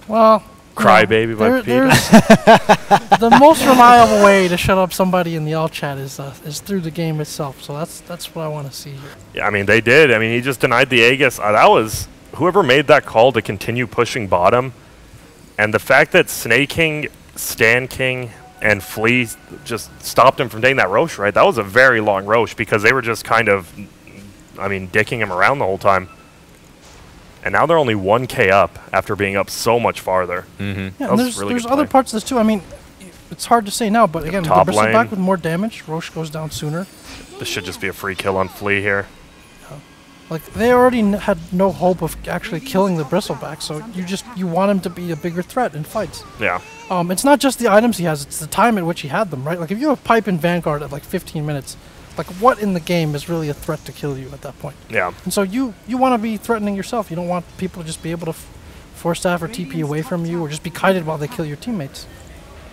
Well... Crybaby by Peter. The most reliable way to shut up somebody in the all chat is through the game itself. So that's what I want to see here. Yeah, I mean, they did. I mean, he just denied the Aegis. That was... Whoever made that call to continue pushing bottom, and the fact that Snaking, Stan King, and Flea just stopped him from taking that Roche, right? That was a very long Roche because they were just kind of, I mean, dicking him around the whole time. And now they're only 1K up after being up so much farther. Mm-hmm. Yeah, and there's other parts of this too. I mean, it's hard to say now, but again, Top the Bristleback lane with more damage, Roche goes down sooner. This should just be a free kill on Flea here. Like, they already had no hope of actually killing the Bristleback, so you want him to be a bigger threat in fights. Yeah. It's not just the items he has, it's the time at which he had them, right? Like, if you have Pipe in Vanguard at like 15 minutes, like, what in the game is really a threat to kill you at that point? Yeah. And so you want to be threatening yourself. You don't want people to just be able to force staff or TP away from you or just be kited while they kill your teammates.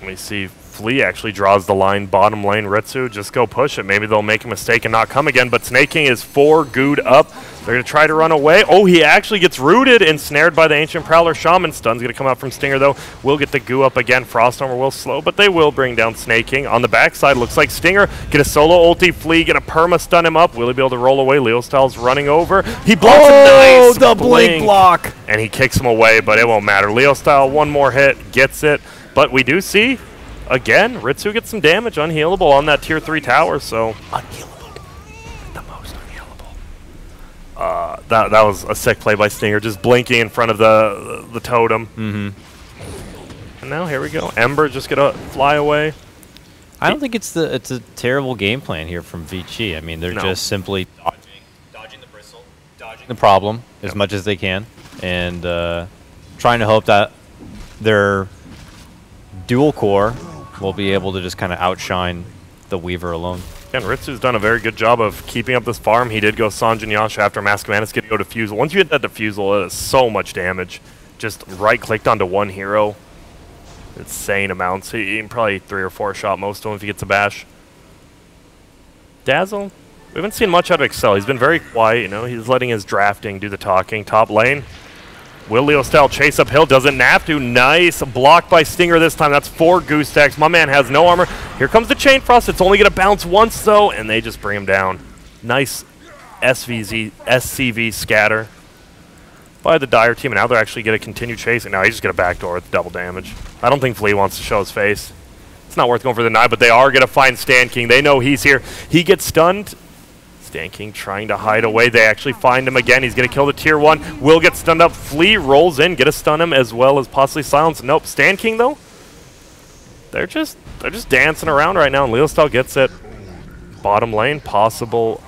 We see Flea actually draws the line bottom lane. Ritsu, just go push it. Maybe they'll make a mistake and not come again. But Snake King is 4 gooed up. They're going to try to run away. Oh, he actually gets rooted and snared by the Ancient Prowler. Shaman Stun's going to come out from Stinger, though. Will get the goo up again. Froststormer will slow, but they will bring down Snake King. On the backside, looks like Stinger get a solo ulti. Flea get a perma stun him up. Will he be able to roll away? Leo Styles running over. He blocks a nice the blink block. And he kicks him away, but it won't matter. Leo Style, one more hit, gets it. But we do see, again, Ritsu gets some damage unhealable on that tier 3 tower, so. Unhealable. The most unhealable. That was a sick play by Stinger, just blinking in front of the totem. And now here we go. Ember just gonna fly away. I don't think it's a terrible game plan here from VG. I mean, they're just simply dodging the bristle, dodging the problem as much as they can, and trying to hope that their dual core will be able to just kind of outshine the Weaver alone. And Ritsu's done a very good job of keeping up this farm. He did go Sanjin Yasha after Mask Madness, get to go Diffusal. Once you hit that Diffusal, it is so much damage. Just right-clicked onto one hero. Insane amounts. He can probably 3 or 4 shot most of them if he gets a bash. Dazzle, we haven't seen much out of Excel. He's been very quiet, you know. He's letting his drafting do the talking. Top lane. Will Leo Style chase uphill? Doesn't have to. Nice. Blocked by Stinger this time. That's 4 goose stacks. My man has no armor. Here comes the Chain Frost. It's only going to bounce once, though, and they just bring him down. Nice SCV scatter by the Dire team, and now they're actually going to continue chasing. Now he's just going to backdoor with double damage. I don't think Flea wants to show his face. It's not worth going for the knife, but they are going to find Stan King. They know he's here. He gets stunned. Stan King trying to hide away. They actually find him again. He's going to kill the tier 1. Will get stunned up. Flea rolls in, get a stun him as well as possibly silence. Nope. Stan King though, they're just dancing around right now, and Leo Style gets it. Bottom lane, possible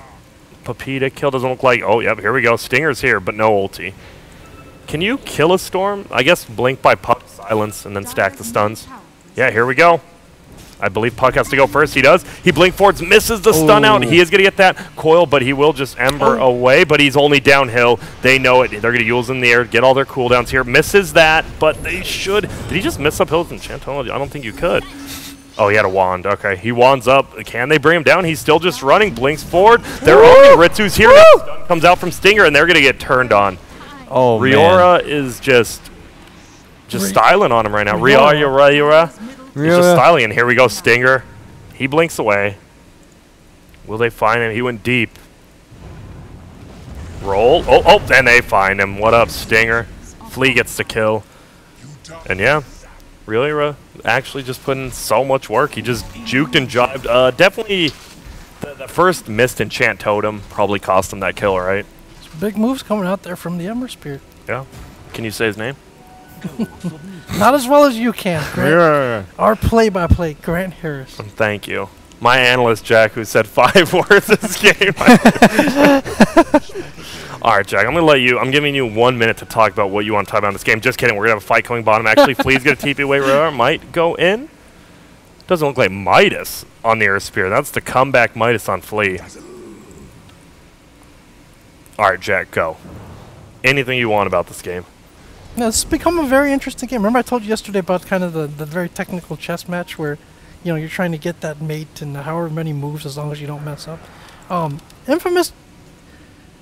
Pepita kill. Doesn't look like. Oh, yep. Here we go. Stinger's here, but no ulti. Can you kill a Storm? I guess blink by Puck, silence, and then stack the stuns. Yeah, here we go. I believe Puck has to go first. He does. He blink forwards, misses the stun out. He is going to get that coil, but he will just Ember away, but he's only downhill. They know it. They're going to use in the air, get all their cooldowns here. Misses that, but they should. Did he just miss uphill with Enchantology? I don't think you could. Oh, he had a wand. Okay, he wands up. Can they bring him down? He's still just running. Blinks forward. They're owning. Ritsu's here. Stun comes out from Stinger, and they're going to get turned on. Oh, Riora is just styling on him right now. Riora. He's just styling, and here we go, Stinger. He blinks away. Will they find him? He went deep. Roll. Oh, and they find him. What up, Stinger? Flea gets the kill. And yeah, Riora actually just put in so much work. He just juked and jived. Definitely the first missed enchant totem probably cost him that kill, right? Big moves coming out there from the Ember Spirit. Yeah. Can you say his name? Not as well as you can, Grant. Our play-by-play, Grant Harris. Thank you. My analyst, Jack, who said 5 words this game. All right, Jack, I'm giving you 1 minute to talk about what you want to talk about in this game. Just kidding. We're going to have a fight coming bottom. Actually, Flea's going to TP away. Riora might go in. Doesn't look like Midas on the Earth Spear. That's the comeback Midas on Flea. All right, Jack, go. Anything you want about this game. Yeah, it's become a very interesting game. Remember I told you yesterday about kind of the very technical chess match where, you know, you're trying to get that mate and however many moves as long as you don't mess up. Infamous,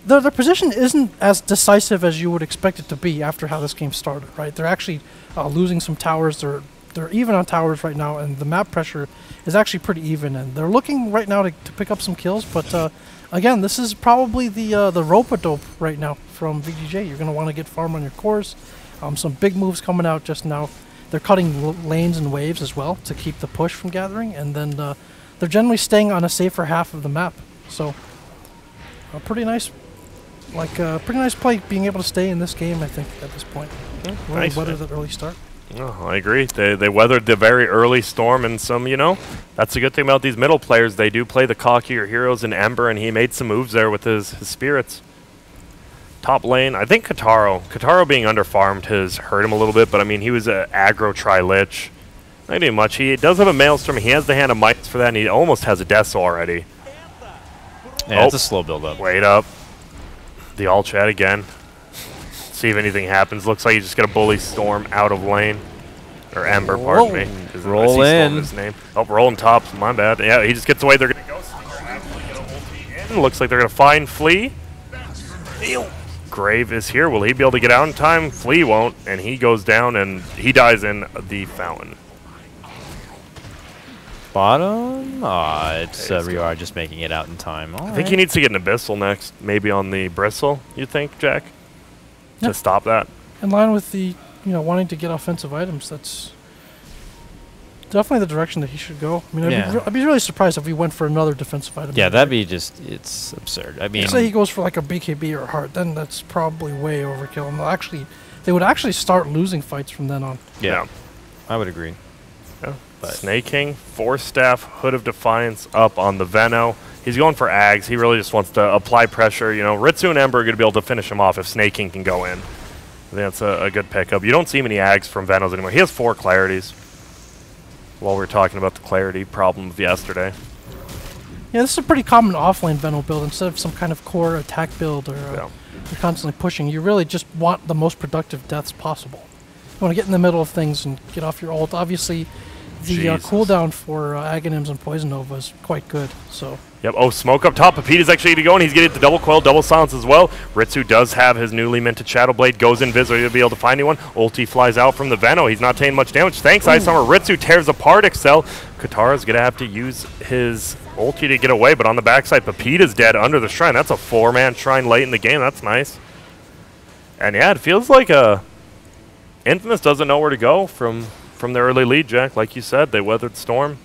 their position isn't as decisive as you would expect it to be after how this game started, right? They're actually losing some towers. They're even on towers right now, and the map pressure is actually pretty even. And they're looking right now to pick up some kills, but again, this is probably the rope-a-dope right now from VGJ. You're going to want to get farm on your cores. Some big moves coming out just now. they're cutting lanes and waves as well to keep the push from gathering, and then they're generally staying on a safer half of the map. So a pretty nice play being able to stay in this game, I think, at this point. Yeah, Really nice, weathered that early start. Oh, I agree. They weathered the very early storm, and some, that's a good thing about these middle players. They do play the cockier heroes in Ember, and he made some moves there with his spirits. Top lane, I think Kataro being underfarmed has hurt him a little bit, but I mean, he was an aggro tri-lich. Not doing much. He does have a Maelstrom. He has the Hand of Midas for that, and he almost has a Death already. Yeah, it's a slow build-up. Wait up. The all chat again. See if anything happens. Looks like he's just going to bully Storm out of lane. Or Ember, pardon me. Roll in. His name. Oh, rolling top. My bad. Yeah, he just gets away. They're going to go. Looks like they're going to find Flea. Grave is here. Will he be able to get out in time? Flea won't, and he goes down, and he dies in the fountain. Bottom? It's Riar just making it out in time. I think he needs to get an Abyssal next, maybe on the Bristle, you think, Jack? Yeah. To stop that? In line with the, wanting to get offensive items, that's definitely the direction that he should go. I mean, I'd be really surprised if he went for another defensive item. Yeah, that'd be it's absurd. I mean, say he goes for like a BKB or a heart, then that's probably way overkill. And they would actually start losing fights from then on. Yeah. I would agree. Yeah. Snake King, Force Staff, Hood of Defiance up on the Veno. He's going for Ags. He really just wants to apply pressure. Ritsu and Ember are going to be able to finish him off if Snake King can go in. I think that's a good pickup. You don't see many Ags from Venos anymore. He has 4 Clarities. While we were talking about the Clarity problem of yesterday. Yeah, this is a pretty common offlane Veno build. Instead of some kind of core attack build or you're constantly pushing, you really just want the most productive deaths possible. You want to get in the middle of things and get off your ult. Obviously, the cooldown for Aghanims and Poison Nova is quite good. So. Yep. Oh, smoke up top. Pepita's actually going to go, and he's getting the double coil, double silence as well. Ritsu does have his newly minted Shadow Blade, goes invisible to be able to find anyone. Ulti flies out from the Veno. He's not taking much damage. Thanks, Ice Armor. Ritsu tears apart Excel. Katara's going to have to use his ulti to get away, but on the backside, Pepita's dead under the shrine. That's a 4-man shrine late in the game. That's nice. And yeah, it feels like Infamous doesn't know where to go from their early lead, Jack. Like you said, they weathered Storm.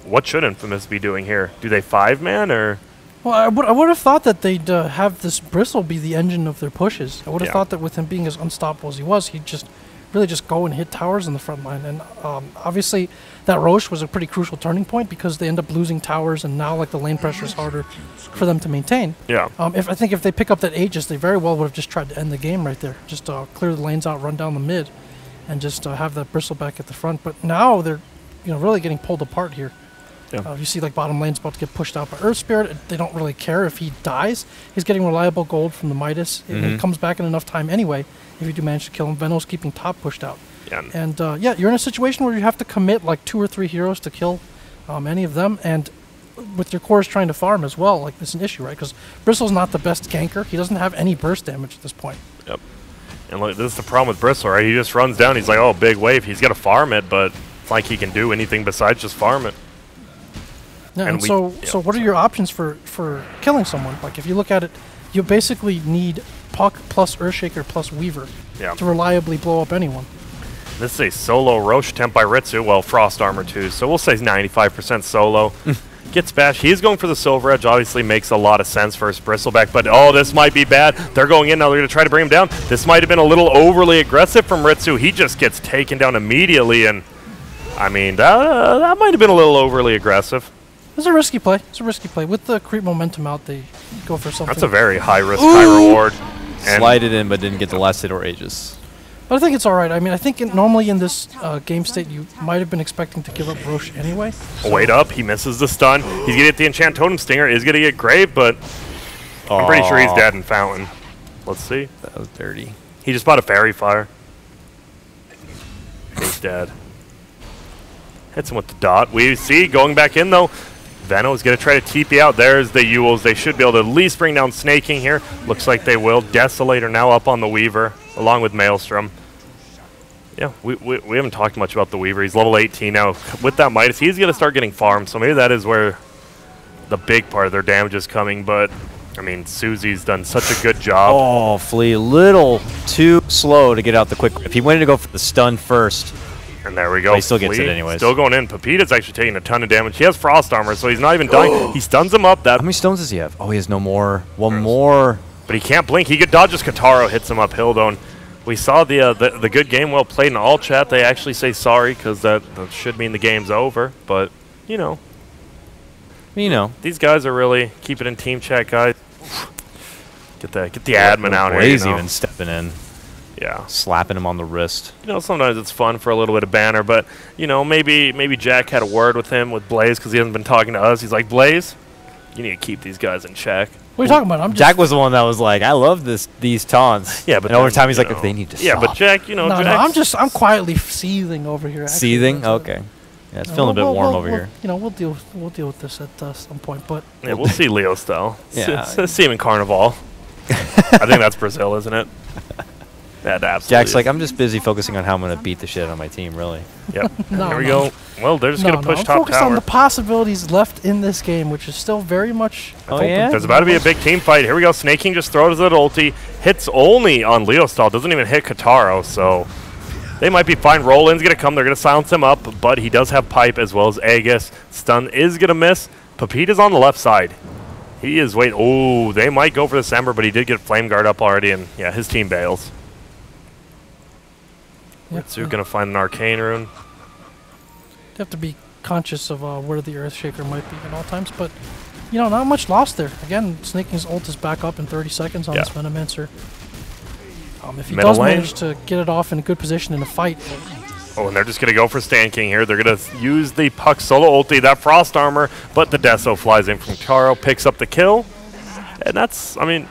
What should Infamous be doing here? Do they 5-man or? Well, I would have thought that they'd have this Bristle be the engine of their pushes. I would have thought that with him being as unstoppable as he was, he'd really just go and hit towers in the front line. And obviously, that Roche was a pretty crucial turning point because they end up losing towers, and now the lane pressure is harder for them to maintain. Yeah. I think if they pick up that Aegis, they very well would have just tried to end the game right there. Just clear the lanes out, run down the mid, and just have that Bristle back at the front. But now they're really getting pulled apart here. Yeah. You see bottom lane's about to get pushed out by Earth Spirit. They don't really care if he dies. He's getting reliable gold from the Midas. It comes back in enough time anyway if you do manage to kill him. Veno's keeping top pushed out. Yeah. And you're in a situation where you have to commit 2 or 3 heroes to kill any of them, and with your cores trying to farm as well, it's an issue, right? Because Bristle's not the best ganker. He doesn't have any burst damage at this point. Yep. And this is the problem with Bristle, right? He just runs down. He's like, oh, big wave. He's got to farm it, but it's like he can do anything besides just farm it. Yeah, and so what are your options for killing someone? If you look at it, you basically need Puck plus Earthshaker plus Weaver to reliably blow up anyone. This is a solo Roche attempt by Ritsu. Well, Frost Armor too, so we'll say 95% solo. Gets bashed. He's going for the Silver Edge. Obviously makes a lot of sense for his Bristleback, but this might be bad. They're going in now. They're going to try to bring him down. This might have been a little overly aggressive from Ritsu. He just gets taken down immediately, and I mean, that might have been a little overly aggressive. It's a risky play. With the creep momentum out, they go for something. That's a very high risk, high reward. Slide it in, but didn't get the last hit or Aegis. But I think it's all right. I mean, I think normally in this game state, you might have been expecting to give up Roche anyway. So. Wait up. He misses the stun. He's going to get the Enchant Totem Stinger. Is going to get Grave, but I'm pretty sure he's dead in Fountain. Let's see. That was dirty. He just bought a Fairy Fire. He's dead. Hits him with the dot. We see going back in, though. Veno is going to try to TP out. There's the Yules. They should be able to at least bring down Snake King here. Looks like they will. Desolator now up on the Weaver, along with Maelstrom. Yeah, we haven't talked much about the Weaver. He's level 18 now. With that Midas, he's going to start getting farmed, so maybe that is where the big part of their damage is coming. But I mean, Susie's done such a good job. Oh, Flea, a little too slow to get out the quick grip. He wanted to go for the stun first. And there we go. But he still gets it anyways. Still going in. Pepita's actually taking a ton of damage. He has Frost Armor, so he's not even dying. He stuns him up. How many stones does he have? Oh, he has no more. One more. But he can't blink. He could dodge his Kataro, hits him uphill, though. And we saw the good game well played in all chat. They actually say sorry because that should mean the game's over. But, you know. These guys are really keeping in team chat, guys. Get the admin out here. Blaze even stepping in. Yeah. Slapping him on the wrist. Sometimes it's fun for a little bit of banner, but, maybe Jack had a word with him, with Blaze, because he hasn't been talking to us. He's like, Blaze, you need to keep these guys in check. What are you talking about? Jack was the one that was like, I love these taunts. Yeah, but over time he's like, if they need to stop. Yeah, but Jack, No, I'm quietly seething over here. Actually. Seething? Okay. Yeah, it's feeling a bit warm over here. We'll deal with this at some point, but yeah, we'll see Leo style. Yeah. See him in Carnival. I think that's Brazil, isn't it? That absolutely. Jack's like, I'm just busy focusing on how I'm going to beat the shit out of my team, really. Yep. Here we go. Well, they're just going to push I'm top focused tower. on the possibilities left in this game, which is still very much open. Yeah? There's about to be a big team fight. Here we go. Snake King just throws it ulti. Hits only on Leo style. Doesn't even hit Kataro, so they might be fine. Roll-in's going to come. They're going to silence him up, but he does have Pipe as well as Aegis. Stun is going to miss. Pepita's on the left side. He is waiting. Oh, they might go for this Ember, but he did get Flame Guard up already, and yeah, his team bails. Ritsu going to find an Arcane Rune. You have to be conscious of where the Earthshaker might be at all times, but not much lost there. Again, Snake King's ult is back up in 30 seconds on this Venomancer. If he does manage to get it off in a good position in a fight. Oh, and they're just going to go for Sand King here. They're going to use the Puck solo ulti, that Frost Armor, but the Deso flies in from Taro, picks up the kill. And that's, I'm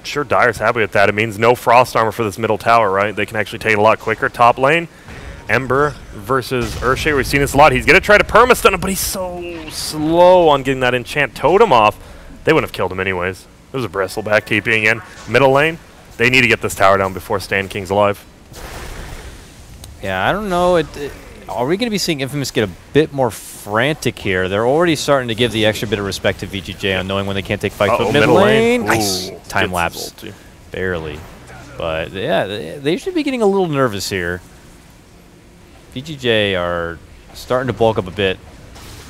sure Dyer's happy with that. It means no Frost Armor for this middle tower, right? They can actually take it a lot quicker. Top lane, Ember versus Earthshaker. We've seen this a lot. He's going to try to perma-stun him, but he's so slow on getting that enchant totem off. They wouldn't have killed him anyways. It was a Bristleback TPing in. Middle lane, they need to get this tower down before Sand King's alive. Yeah, I don't know. Are we going to be seeing Infamous get a bit more frantic here? They're already starting to give the extra bit of respect to VGJ on knowing when they can't take fights. But middle lane, nice time lapse, barely. But yeah, they should be getting a little nervous here. VGJ are starting to bulk up a bit.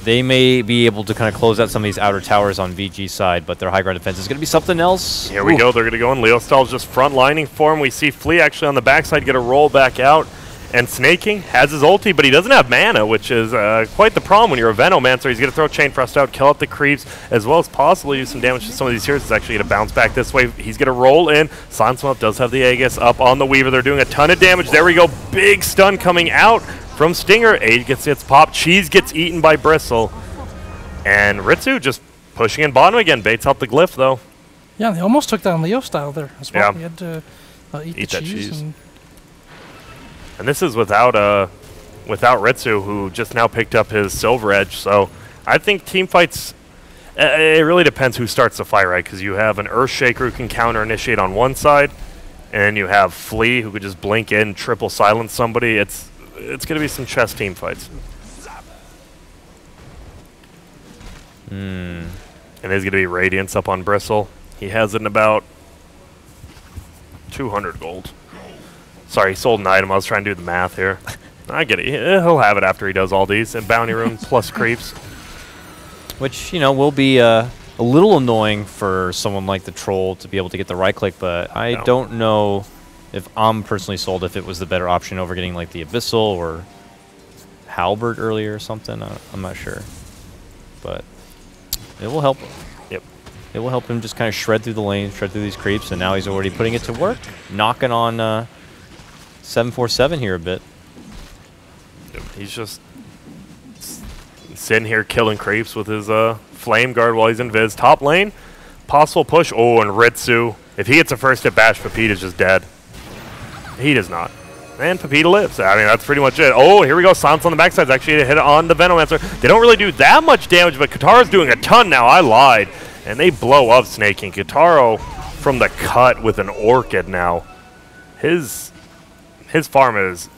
They may be able to kind of close out some of these outer towers on VG's side, but their high ground defense is going to be something else. Here we go. They're going to go in. Leo Style's just front lining for him. We see Flea actually on the backside get a roll back out. And Snake King has his ulti, but he doesn't have mana, which is quite the problem when you're a Venomancer. He's going to throw Chain Frost out, kill out the creeps, as well as possibly do some damage to some of these heroes. It's actually going to bounce back this way. He's going to roll in. Silence him up, does have the Aegis up on the Weaver. They're doing a ton of damage. There we go. Big stun coming out from Stinger. Age gets its pop. Cheese gets eaten by Bristle. And Ritsu just pushing in bottom again. Baits out the glyph, though. Yeah, they almost took down Leo style there as well. Yeah. He had to eat the cheese. And this is without Ritsu, who just now picked up his Silver Edge. So I think team fights, it really depends who starts the fight, right? Because you have an Earthshaker who can counter-initiate on one side, and you have Flea who could just blink in, triple silence somebody. It's going to be some chess team fights. And there's going to be Radiance up on Bristle. He has it in about 200 gold. Sorry, he sold an item. I was trying to do the math here. I get it. He'll have it after he does all these. And Bounty Rune plus creeps. Which, will be a little annoying for someone like the Troll to be able to get the right click, but I don't know if I'm personally sold if it was the better option over getting like the Abyssal or Halberd earlier or something. I'm not sure. But it will help. Yep. It will help him just kind of shred through the lane, shred through these creeps, and now he's already putting it to work. Knocking on 747 here a bit. He's just sitting here killing creeps with his Flame Guard while he's in Viz. Top lane, possible push. Oh, and Ritsu. If he hits a first hit bash, Pepita's just dead. He does not. And Pepita lives. I mean, that's pretty much it. Oh, here we go. Silence on the backside. Actually a hit on the Venomancer. They don't really do that much damage, but Katara's doing a ton now. I lied. And they blow up Snake King. Kataro from the cut with an Orchid now. His farm is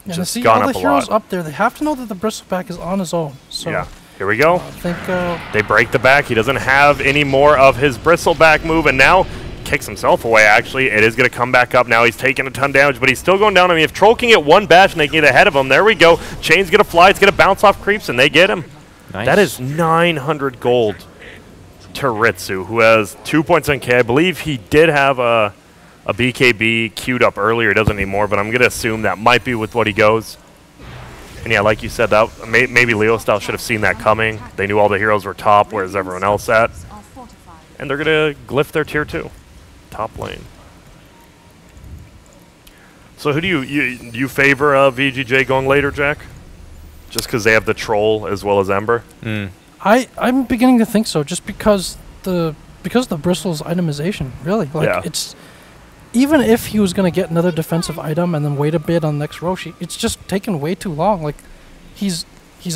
just gone up a lot. All the heroes up there, they have to know that the Bristleback is on his own. So Here we go. I think They break the back. He doesn't have any more of his bristleback move, and now kicks himself away, actually. It is going to come back up now. He's taking a ton of damage, but he's still going down. I mean, if Troll can get one bash and they can get ahead of him, there we go. Chain's going to fly. It's going to bounce off creeps, and they get him. Nice. That is 900 gold to Ritsu, who has 2 points on K. I believe he did have a BKB queued up earlier. He doesn't anymore, but I'm going to assume that might be with what he goes. And yeah, like you said, that maybe Leo Style should have seen that coming. They knew all the heroes were top, where's everyone else at? And they're going to glyph their tier 2. Top lane. So who do you favor VGJ going later, Jack? Just because they have the Troll as well as Ember? I'm beginning to think so, just because the Bristle's itemization, really. Like, Yeah. it's even if he was going to get another defensive item and then wait a bit on the next Roshi, it's just taken way too long. Like, he's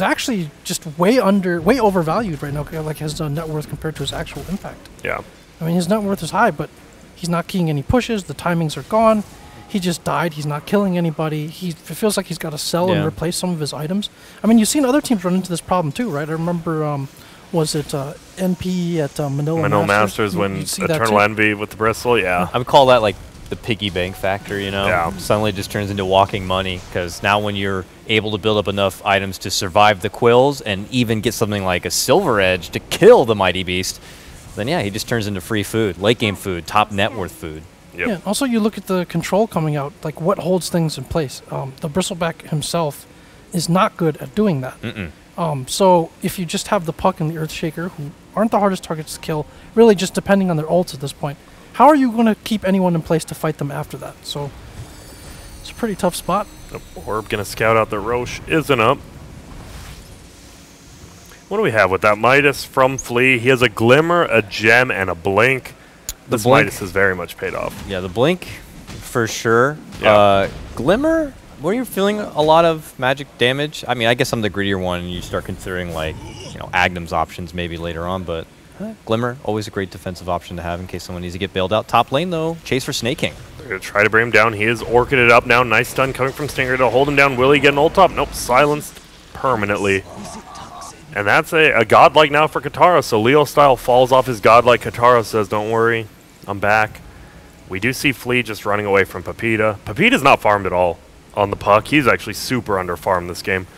actually just way overvalued right now, like his net worth compared to his actual impact. Yeah. I mean, his net worth is high, but he's not keying any pushes. The timings are gone. He just died. He's not killing anybody. It feels like he's got to sell and replace some of his items. I mean, you've seen other teams run into this problem too, right? I remember, was it NP at Manila Masters when Eternal Envy with the Bristle? Yeah. I would call that like the piggy bank factor, you know? Yeah. Suddenly just turns into walking money, because now when you're able to build up enough items to survive the quills and even get something like a Silver Edge to kill the Mighty Beast, then yeah, he just turns into free food, late game food, top net worth food. Yep. Yeah. Also, you look at the control coming out, like what holds things in place. The Bristleback himself is not good at doing that. So if you just have the Puck and the Earthshaker, who aren't the hardest targets to kill, really just depending on their ults at this point, how are you going to keep anyone in place to fight them after that? So it's a pretty tough spot. The Orb going to scout out the Roche isn't up. What do we have with that? Midas from Flea. He has a Glimmer, a Gem, and a Blink. This Midas has very much paid off. Yeah, the Blink, for sure. Yeah. Glimmer, were you feeling a lot of magic damage? I mean, I guess I'm the greedier one, and you start considering, like, you know, Agnum's options maybe later on, but Glimmer, always a great defensive option to have in case someone needs to get bailed out. Top lane, though, chase for Snake King. They're going to try to bring him down. He is orchid it up now. Nice stun coming from Stinger to hold him down. Will he get an ult up? Nope, silenced permanently. And that's a godlike now for Katara. So Leo Style falls off his godlike. Katara says, don't worry, I'm back. We do see Flea just running away from Pepita. Pepita's not farmed at all on the Puck. He's actually super under farmed this game.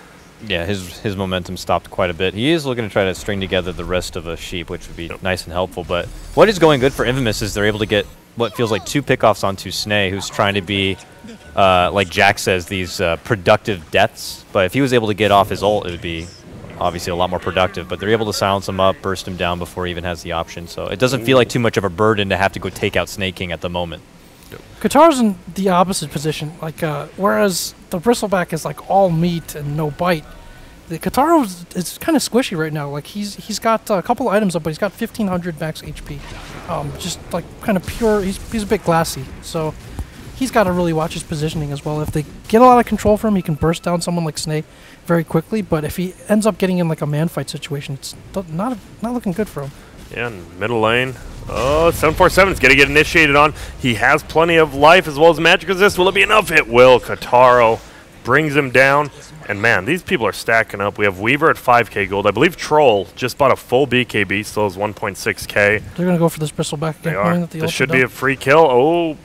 Yeah, his momentum stopped quite a bit. He is looking to try to string together the rest of a sheep, which would be nice and helpful. But what is going good for Infamous is they're able to get what feels like 2 pickoffs onto Snay, who's trying to be, like Jack says, these productive deaths. But if he was able to get off his ult, it would be obviously a lot more productive, but they're able to silence him up, burst him down before he even has the option. So it doesn't feel like too much of a burden to have to go take out Snake King at the moment. Katara's in the opposite position. Like, whereas the Bristleback is like all meat and no bite, the Katara is kind of squishy right now. Like, he's got a couple of items up, but he's got 1500 max HP. Just like kind of pure. He's a bit glassy, so he's got to really watch his positioning as well. If they get a lot of control from him, he can burst down someone like Snake very quickly, but if he ends up getting in like a man fight situation, it's not looking good for him. Yeah, in middle lane. Oh, 747 is going to get initiated on. He has plenty of life as well as magic resist. Will it be enough? It will. Kataro brings him down. And man, these people are stacking up. We have Weaver at 5k gold. I believe Troll just bought a full BKB, still has 1.6k. They're going to go for this Bristleback again. They are. This should be a free kill. Oh,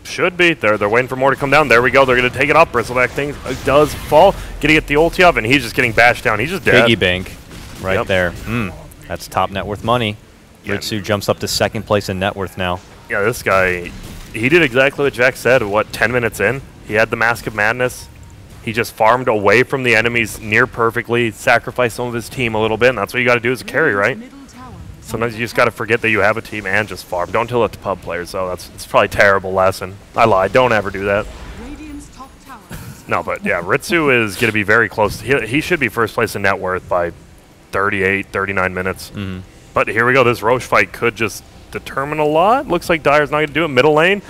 should be. They're waiting for more to come down. There we go. They're going to take it up. Bristleback thing does fall. Getting at the ulti up, and he's just getting bashed down. He's just dead. Piggy bank right there. That's top net worth money. Yeah. Ritsu jumps up to 2nd place in net worth now. Yeah, this guy, he did exactly what Jack said. What, 10 minutes in? He had the Mask of Madness. He just farmed away from the enemies near perfectly, sacrificed some of his team a little bit, and that's what you got to do as a carry, right? Sometimes you just got to forget that you have a team and just farm. Don't tell it to pub players, though. It's probably a terrible lesson. I lied. Don't ever do that. No, but yeah, Ritsu is going to be very close. He should be first place in net worth by 38, 39 minutes. But here we go. This Roche fight could just determine a lot. Looks like Dyer's not going to do it. Middle lane,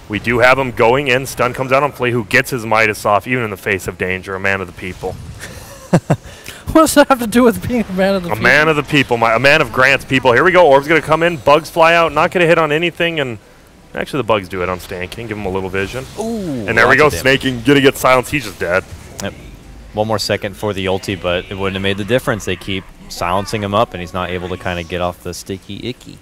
we do have him going in. Stun comes out on Flea, who gets his Midas off, even in the face of danger. A man of the people. What does that have to do with being a man of the people? A man of the people. A man of Grant's people. Here we go. Orb's going to come in. Bugs fly out. Not going to hit on anything. And actually, the bugs do it on Stan King. Give him a little vision. Ooh, and there we go. Snake King going to get silenced. He's just dead. Yep. One more second for the ulti, but it wouldn't have made the difference. They keep silencing him up, and he's not able to kind of get off the sticky icky.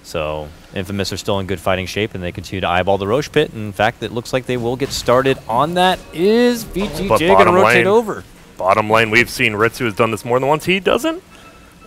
So Infamous are still in good fighting shape, and they continue to eyeball the Roche pit. In fact, it looks like they will get started on that. Is VGJ going to rotate over? Bottom lane, we've seen Ritsu has done this more than once. He doesn't?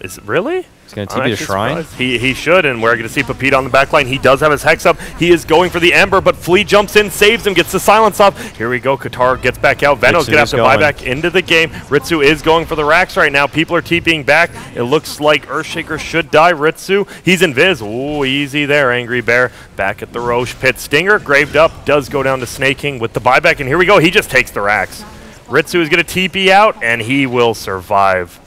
Is it really? He's going to TP the Shrine. He should, and we're going to see Pepita on the back line. He does have his Hex up. He is going for the Ember, but Flea jumps in, saves him, gets the silence off. Here we go. Katara gets back out. Veno's going to have to buy back into the game. Ritsu is going for the racks right now. People are TPing back. It looks like Earthshaker should die. Ritsu, he's invis. Ooh, easy there, Angry Bear. Back at the Roche pit. Stinger, graved up, does go down to Snaking with the buyback, and here we go. He just takes the racks. Ritsu is going to TP out, and he will survive.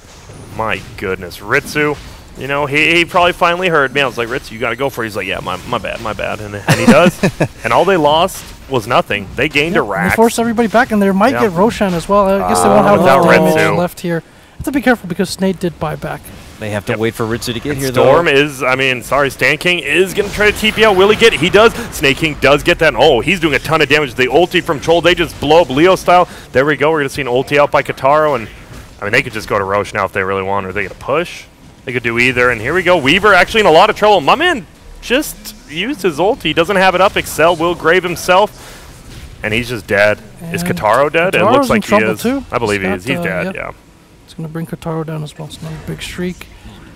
My goodness. Ritsu, you know, he probably finally heard me. I was like, Ritsu, you got to go for it. He's like, yeah, my bad. And he does. And all they lost was nothing. They gained a rack. They forced everybody back, and they might get Roshan as well. I guess they won't have enough damage left here. Have to be careful because Snake did buy back. They have to wait for Ritsu to get here, Storm is, Stan King is going to try to TP out. Will he get it? He does. Snake King does get that. Oh, he's doing a ton of damage. The ulti from Troll, they just blow up Leo style. There we go. We're going to see an ulti out by Kataro, and they could just go to Roche now if they really want, or they going to push. They could do either, and here we go. Weaver actually in a lot of trouble. My man just used his ult. He doesn't have it up. Excel will grave himself, and he's just dead. Is Kataro dead? Kataro's it looks like he is. Too. I believe he is. He's dead, yeah. It's going to bring Kataro down as well. It's another big streak.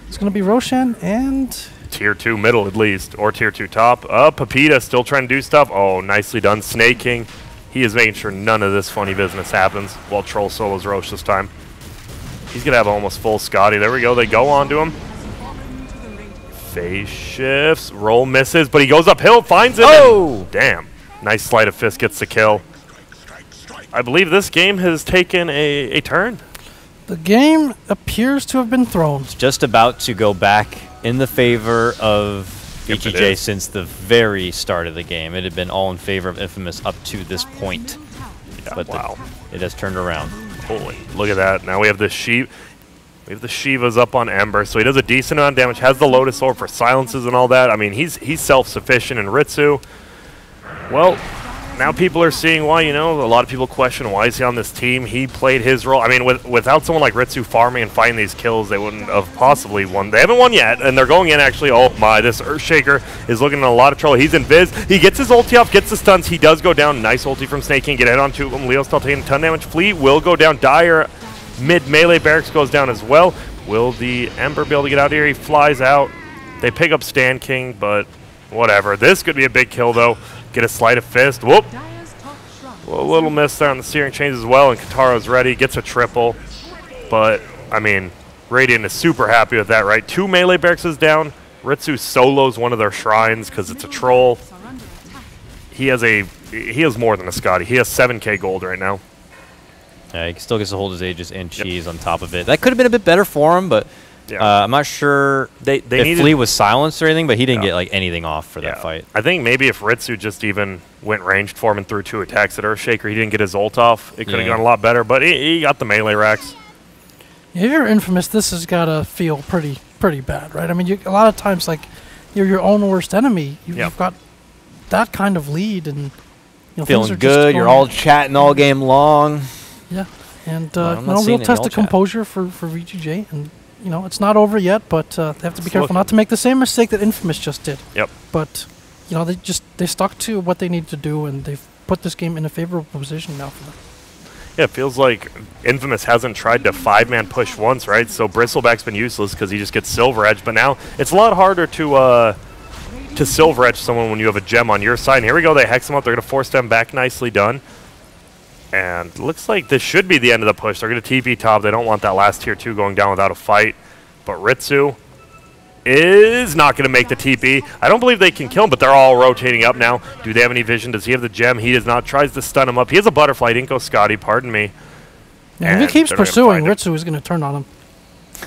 It's going to be Roshan and... Tier 2 middle at least, or Tier 2 top. Pepita still trying to do stuff. Oh, nicely done. Snaking. He is making sure none of this funny business happens while Troll solos Roche this time. He's going to have almost full Scotty. There we go. They go on to him. Phase shifts. Roll misses, but he goes uphill, finds it. Oh! Damn. Nice sleight of fist, gets the kill. I believe this game has taken a turn. The game appears to have been thrown. It's just about to go back in the favor of VGJ since the very start of the game. It had been all in favor of Infamous up to this point. Yeah, but wow. It has turned around. Holy, look at that. Now we have the Shiva. We have the Shivas up on Ember, so he does a decent amount of damage, has the Lotus Orb for silences and all that. I mean, he's self-sufficient in Ritsu. Well, now people are seeing why, you know, a lot of people question why is he on this team. He played his role. I mean, without someone like Ritsu farming and finding these kills, they wouldn't have possibly won. They haven't won yet, and they're going in actually. Oh my, this Earthshaker is looking in a lot of trouble. He's in Viz. He gets his ulti off, gets the stuns. He does go down. Nice ulti from Snake King. Get head on to him. Leo's still taking a ton of damage. Fleet will go down. Dire mid-melee barracks goes down as well. Will the Ember be able to get out of here? He flies out. They pick up Stan King, but whatever. This could be a big kill, though. Get a sleight of fist. Whoop. Well, a little miss there on the steering chains as well, and Kataro's ready. Gets a triple. But, I mean, Radiant is super happy with that, right? 2 melee barracks is down. Ritsu solos one of their shrines because it's a troll. He has more than a Scotty. He has 7k gold right now. Yeah, he still gets to hold his Aegis and cheese on top of it. That could have been a bit better for him, but I'm not sure if Flea was silenced or anything, but he didn't get like anything off for that fight. I think maybe if Ritsu just even went ranged for him and threw 2 attacks at Earthshaker, he didn't get his ult off. It could have gone a lot better, but he got the melee racks. If you're Infamous, this has got to feel pretty bad, right? I mean, a lot of times, like, you're your own worst enemy. You've got that kind of lead, and you know, feeling good. You're all chatting all game long. Yeah, and real test of composure for VGJ, and you know it's not over yet, but they have to be careful not to make the same mistake that Infamous just did. Yep. But you know they stuck to what they need to do, and they've put this game in a favorable position now for them. Yeah, it feels like Infamous hasn't tried to 5-man push once, right? So Bristleback's been useless because he just gets Silver Edge, but now it's a lot harder to Silver Edge someone when you have a gem on your side. And here we go, they hex him up. They're going to force them back. Nicely done. And looks like this should be the end of the push. They're going to TP top. They don't want that last tier 2 going down without a fight. But Ritsu is not going to make the TP. I don't believe they can kill him, but they're all rotating up now. Do they have any vision? Does he have the gem? He does not. Tries to stun him up. He has a butterfly. He didn't go Scotty, pardon me. Yeah, if he keeps pursuing, Ritsu is going to turn on him.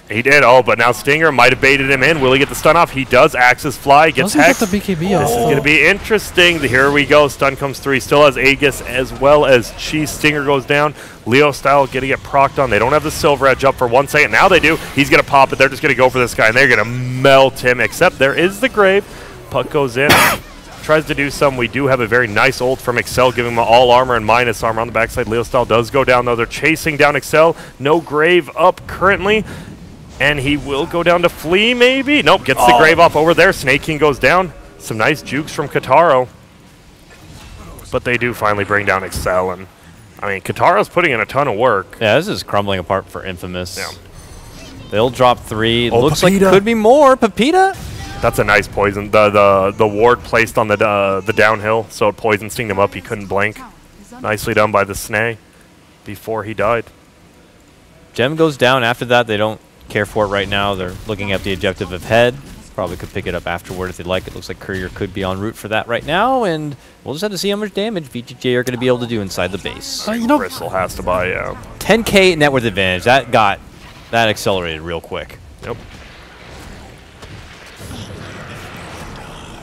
He did. Oh, but now Stinger might have baited him in. Will he get the stun off? He does. Axis fly. Gets hexed. Get the BKB off. This is going to be interesting. Here we go. Stun comes through. He still has Aegis as well as Chi. Stinger goes down. Leo style going to get procced on. They don't have the Silver Edge up for 1 second. Now they do. He's going to pop it. They're just going to go for this guy, and they're going to melt him, except there is the Grave. Puck goes in. Tries to do some. We do have a very nice ult from Excel, giving him all armor and minus armor on the backside. Leo style does go down, though. They're chasing down Excel. No Grave up currently. And he will go down to Flea, maybe? Nope, gets the Grave off over there. Snake King goes down. Some nice jukes from Kataro. But they do finally bring down Excel. And, I mean, Kataro's putting in a ton of work. Yeah, this is crumbling apart for Infamous. Yeah. They'll drop 3. Oh, Looks Pepita. like could be more. Pepita? That's a nice poison. The ward placed on the downhill, so it poison stinged him up. He couldn't blink. Nicely done by the Snay before he died. Gem goes down after that. They don't care for it right now. They're looking at the objective of head. Probably could pick it up afterward if they'd like. It looks like Courier could be en route for that right now, and we'll just have to see how much damage VGJ are going to be able to do inside the base. You know, Bristle has to buy, yeah. 10K net worth advantage. That accelerated real quick. Yep.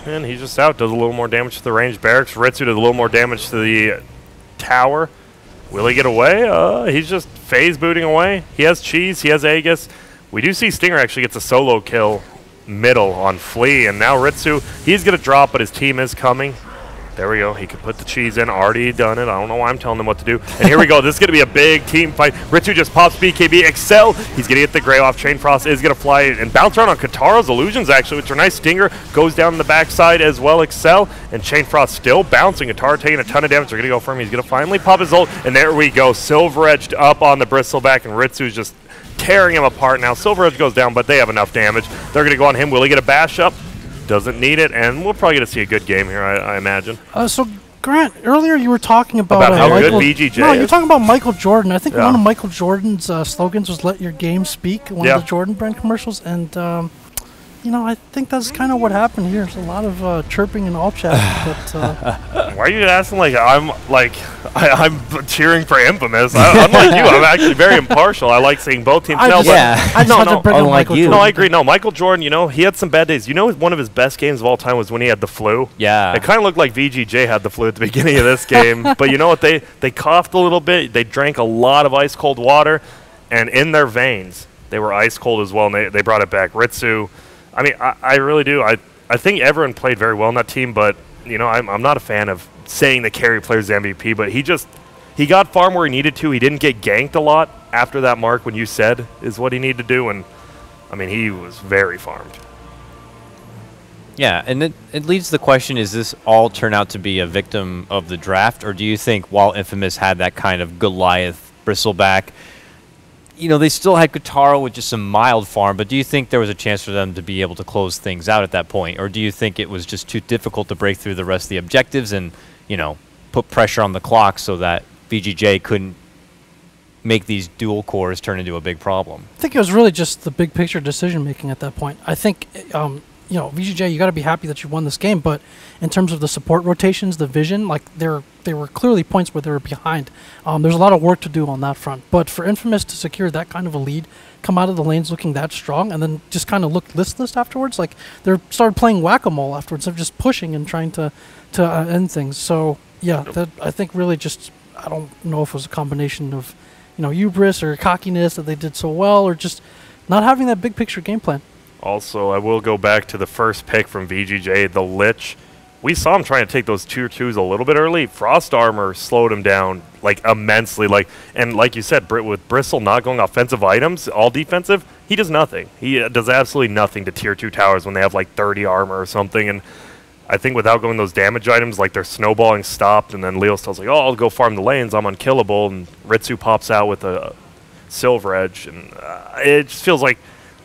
And he's just out. Does a little more damage to the ranged barracks. Ritsu does a little more damage to the tower. Will he get away? He's just phase booting away. He has Cheese. He has Aegis. We do see Stinger actually gets a solo kill middle on Flea. And now Ritsu, he's going to drop, but his team is coming. There we go. He could put the cheese in. Already done it. I don't know why I'm telling them what to do. And here we go. This is going to be a big team fight. Ritsu just pops BKB. Excel. He's going to get the gray off. Chain Frost is going to fly and bounce around on Kataro's illusions, actually, which are nice. Stinger goes down the backside as well. Excel. And Chain Frost still bouncing. Kataro taking a ton of damage. They're going to go for him. He's going to finally pop his ult. And there we go. Silver Edged up on the Bristleback. And Ritsu's just tearing him apart now. Silver Edge goes down, but they have enough damage. They're going to go on him. Will he get a bash up? Doesn't need it, and we're probably going to see a good game here, I imagine. So, Grant, earlier you were talking about how Michael, good VGJ No, is? you're talking about Michael Jordan. I think one of Michael Jordan's slogans was "Let your game speak." One of the Jordan brand commercials, and you know, I think that's kind of what happened here. There's a lot of chirping and all chat. But why are you asking I'm cheering for Infamous? Unlike you, I'm actually very impartial. I like seeing both teams. I just had to bring up Michael Jordan. No, I agree. No, Michael Jordan, you know, he had some bad days. You know, one of his best games of all time was when he had the flu. Yeah. It kind of looked like VGJ had the flu at the beginning of this game. But you know what? They coughed a little bit. They drank a lot of ice cold water, and in their veins, they were ice cold as well, and they brought it back. Ritsu, I mean, I really do. I think everyone played very well in that team, but, you know, I'm not a fan of saying the carry player's MVP, but he got farm where he needed to. He didn't get ganked a lot after that mark when you said is what he needed to do, and, I mean, he was very farmed. Yeah, and it leads to the question, is this all turn out to be a victim of the draft, or do you think while Infamous had that kind of Goliath bristleback, you know, they still had Kataro with just some mild farm, but do you think there was a chance for them to be able to close things out at that point? Or do you think it was just too difficult to break through the rest of the objectives and, you know, put pressure on the clock so that VGJ couldn't make these dual cores turn into a big problem? I think it was really just the big picture decision making at that point. I think, you know, VGJ, you got to be happy that you won this game, but in terms of the support rotations, the vision, like there were clearly points where they were behind. There's a lot of work to do on that front. But for Infamous to secure that kind of a lead, come out of the lanes looking that strong, and then just kind of look listless afterwards, like they started playing whack-a-mole afterwards of just pushing and trying to end things. So yeah, that I think really just, I don't know if it was a combination of, you know, hubris or cockiness that they did so well, or just not having that big picture game plan. Also, I will go back to the first pick from VGJ, the Lich. We saw him trying to take those tier 2s a little bit early. Frost Armor slowed him down, like, immensely. And like you said, with Bristle not going offensive items, all defensive, he does nothing. He does absolutely nothing to tier 2 towers when they have, like, 30 armor or something. And I think without going those damage items, like, their snowballing stopped, and then Leos tells, like, oh, I'll go farm the lanes, I'm unkillable. And Ritsu pops out with a Silver Edge. And it just feels like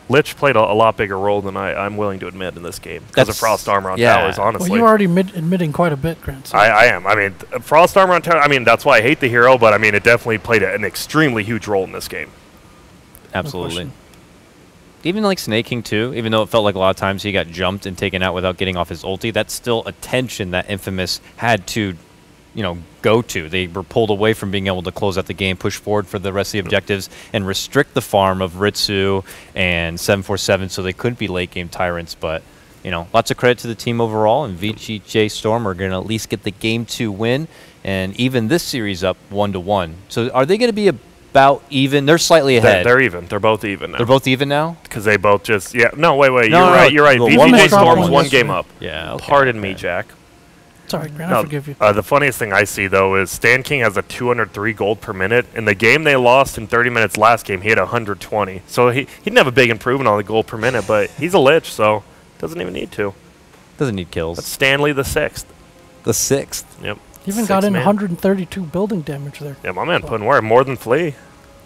Lich played a lot bigger role than I'm willing to admit in this game because of Frost Armor on towers, honestly. Well, you're already admitting quite a bit, Grant. So. I am. I mean, Frost Armor on towers, I mean, that's why I hate the hero, but, I mean, it definitely played an extremely huge role in this game. Absolutely. No, even like Snake King too, even though it felt like a lot of times he got jumped and taken out without getting off his ulti, that's still a tension that Infamous had to, you know, go to. They were pulled away from being able to close out the game, push forward for the rest of the objectives, and restrict the farm of Ritsu and 747 so they couldn't be late game tyrants. But, you know, lots of credit to the team overall, and VGJ.Storm are going to at least get the game 2 win and even this series up 1-1. So are they going to be about even? They're slightly ahead. They're even. They're both even now. They're both even now? Because they both just, no, wait, No, you're right. Well, VGJ.Storm's one game up. Yeah, okay, Pardon me, Jack. Sorry, Grant, I forgive you. The funniest thing I see, though, is Stan King has a 203 gold per minute. In the game they lost in 30 minutes last game, he had 120. So he didn't have a big improvement on the gold per minute, but he's a lich, so doesn't even need to. Doesn't need kills. That's Stanley the 6th. The 6th. Yep. He even got in 132 building damage there. Yeah, my man putting where? More than Flea.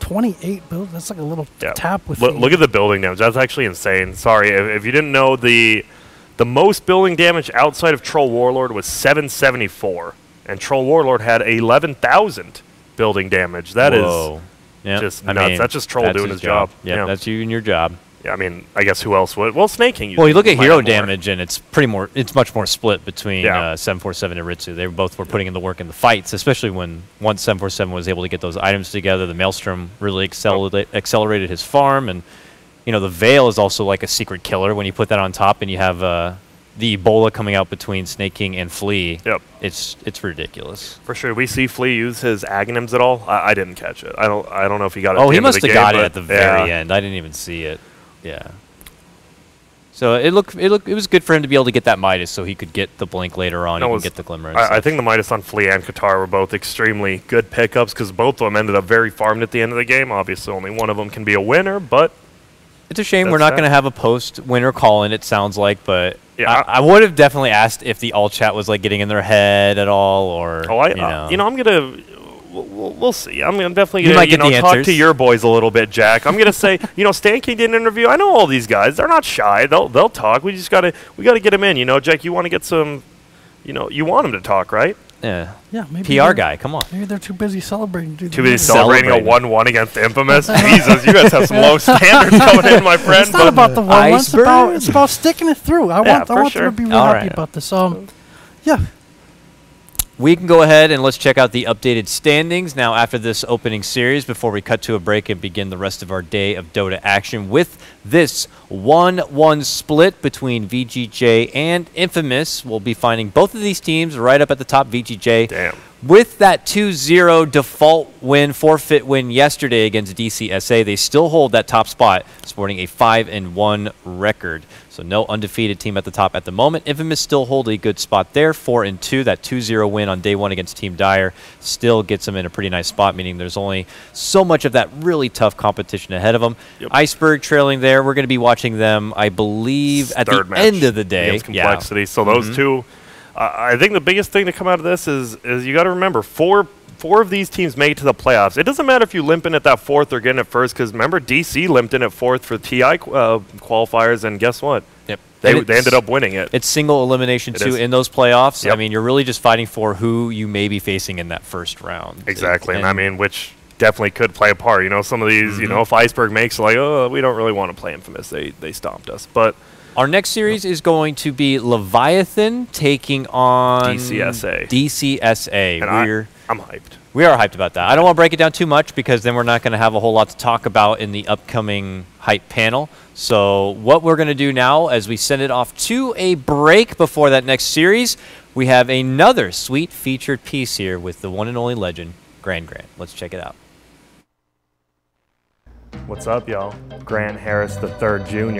28 build. That's like a little tap with Look at the building damage. That's actually insane. Sorry, if you didn't know, the most building damage outside of Troll Warlord was 774, and Troll Warlord had 11,000 building damage. That is just nuts. mean, that's just Troll doing his job. Yeah, that's you and your job. Yeah, I mean, I guess who else would? Well, Snake King. Well, you look at hero damage, and it's much more split between 747 and Ritsu. They both were putting in the work in the fights, especially once 747 was able to get those items together. The Maelstrom really accelerated his farm, and the Veil is also like a secret killer when you put that on top, and you have the Ebola coming out between Snake King and Flea. Yep, it's ridiculous. For sure, we see Flea use his Aghanims at all. I didn't catch it. I don't know if he got it. Oh, he must have got it at the very end. I didn't even see it. Yeah. So it was good for him to be able to get that Midas, so he could get the Blink later on and get the Glimmer. I think the Midas on Flea and Qatar were both extremely good pickups because both of them ended up very farmed at the end of the game. Obviously, only one of them can be a winner, but it's a shame we're not going to have a post-winner call-in, it sounds like, but yeah, I would have definitely asked if the all chat was like getting in their head at all, or I'm gonna. We'll see. I'm definitely going to talk to your boys a little bit, Jack. I'm going to say, Stan King did an interview. I know all these guys. They're not shy. They'll talk. We just got to get them in. Jack, you want to get some, you want them to talk, right? Yeah. Yeah, maybe PR guy, come on. Maybe they're too busy celebrating. Too busy celebrating a 1-1 against Infamous? Jesus, you guys have some low standards coming in, my friend. It's not about the 1-1. It's about sticking it through. I want them to be real happy about this. Yeah. We can go ahead and let's check out the updated standings now after this opening series before we cut to a break and begin the rest of our day of Dota action with this 1-1 split between VGJ and Infamous. We'll be finding both of these teams right up at the top. VGJ with that 2-0 default win, forfeit win yesterday against DCSA. They still hold that top spot, sporting a 5-1 record. So no undefeated team at the top at the moment. Infamous still hold a good spot there, 4-2. That 2-0 win on day one against Team Dire still gets them in a pretty nice spot, meaning there's only so much of that really tough competition ahead of them. Yep. Iceberg trailing there. We're going to be watching them, I believe, at the end of the day. Against Complexity. So those two, I think the biggest thing to come out of this is you got to remember, four of these teams made it to the playoffs. It doesn't matter if you limp in at that fourth or getting it first, because remember, DC limped in at fourth for TI qualifiers, and guess what? Yep. They ended up winning it. It's single elimination too in those playoffs. Yep. I mean, you're really just fighting for who you may be facing in that first round. Exactly, and I mean, which definitely could play a part. Some of these, if Iceberg makes like, oh, we don't really want to play Infamous, they stomped us. But our next series is going to be Leviathan taking on DCSA. And I'm hyped. We are hyped about that. I don't want to break it down too much because then we're not going to have a whole lot to talk about in the upcoming hype panel. So what we're going to do now as we send it off to a break before that next series, we have another sweet featured piece here with the one and only legend, Grant. Let's check it out. What's up, y'all? Grant Harris III Jr.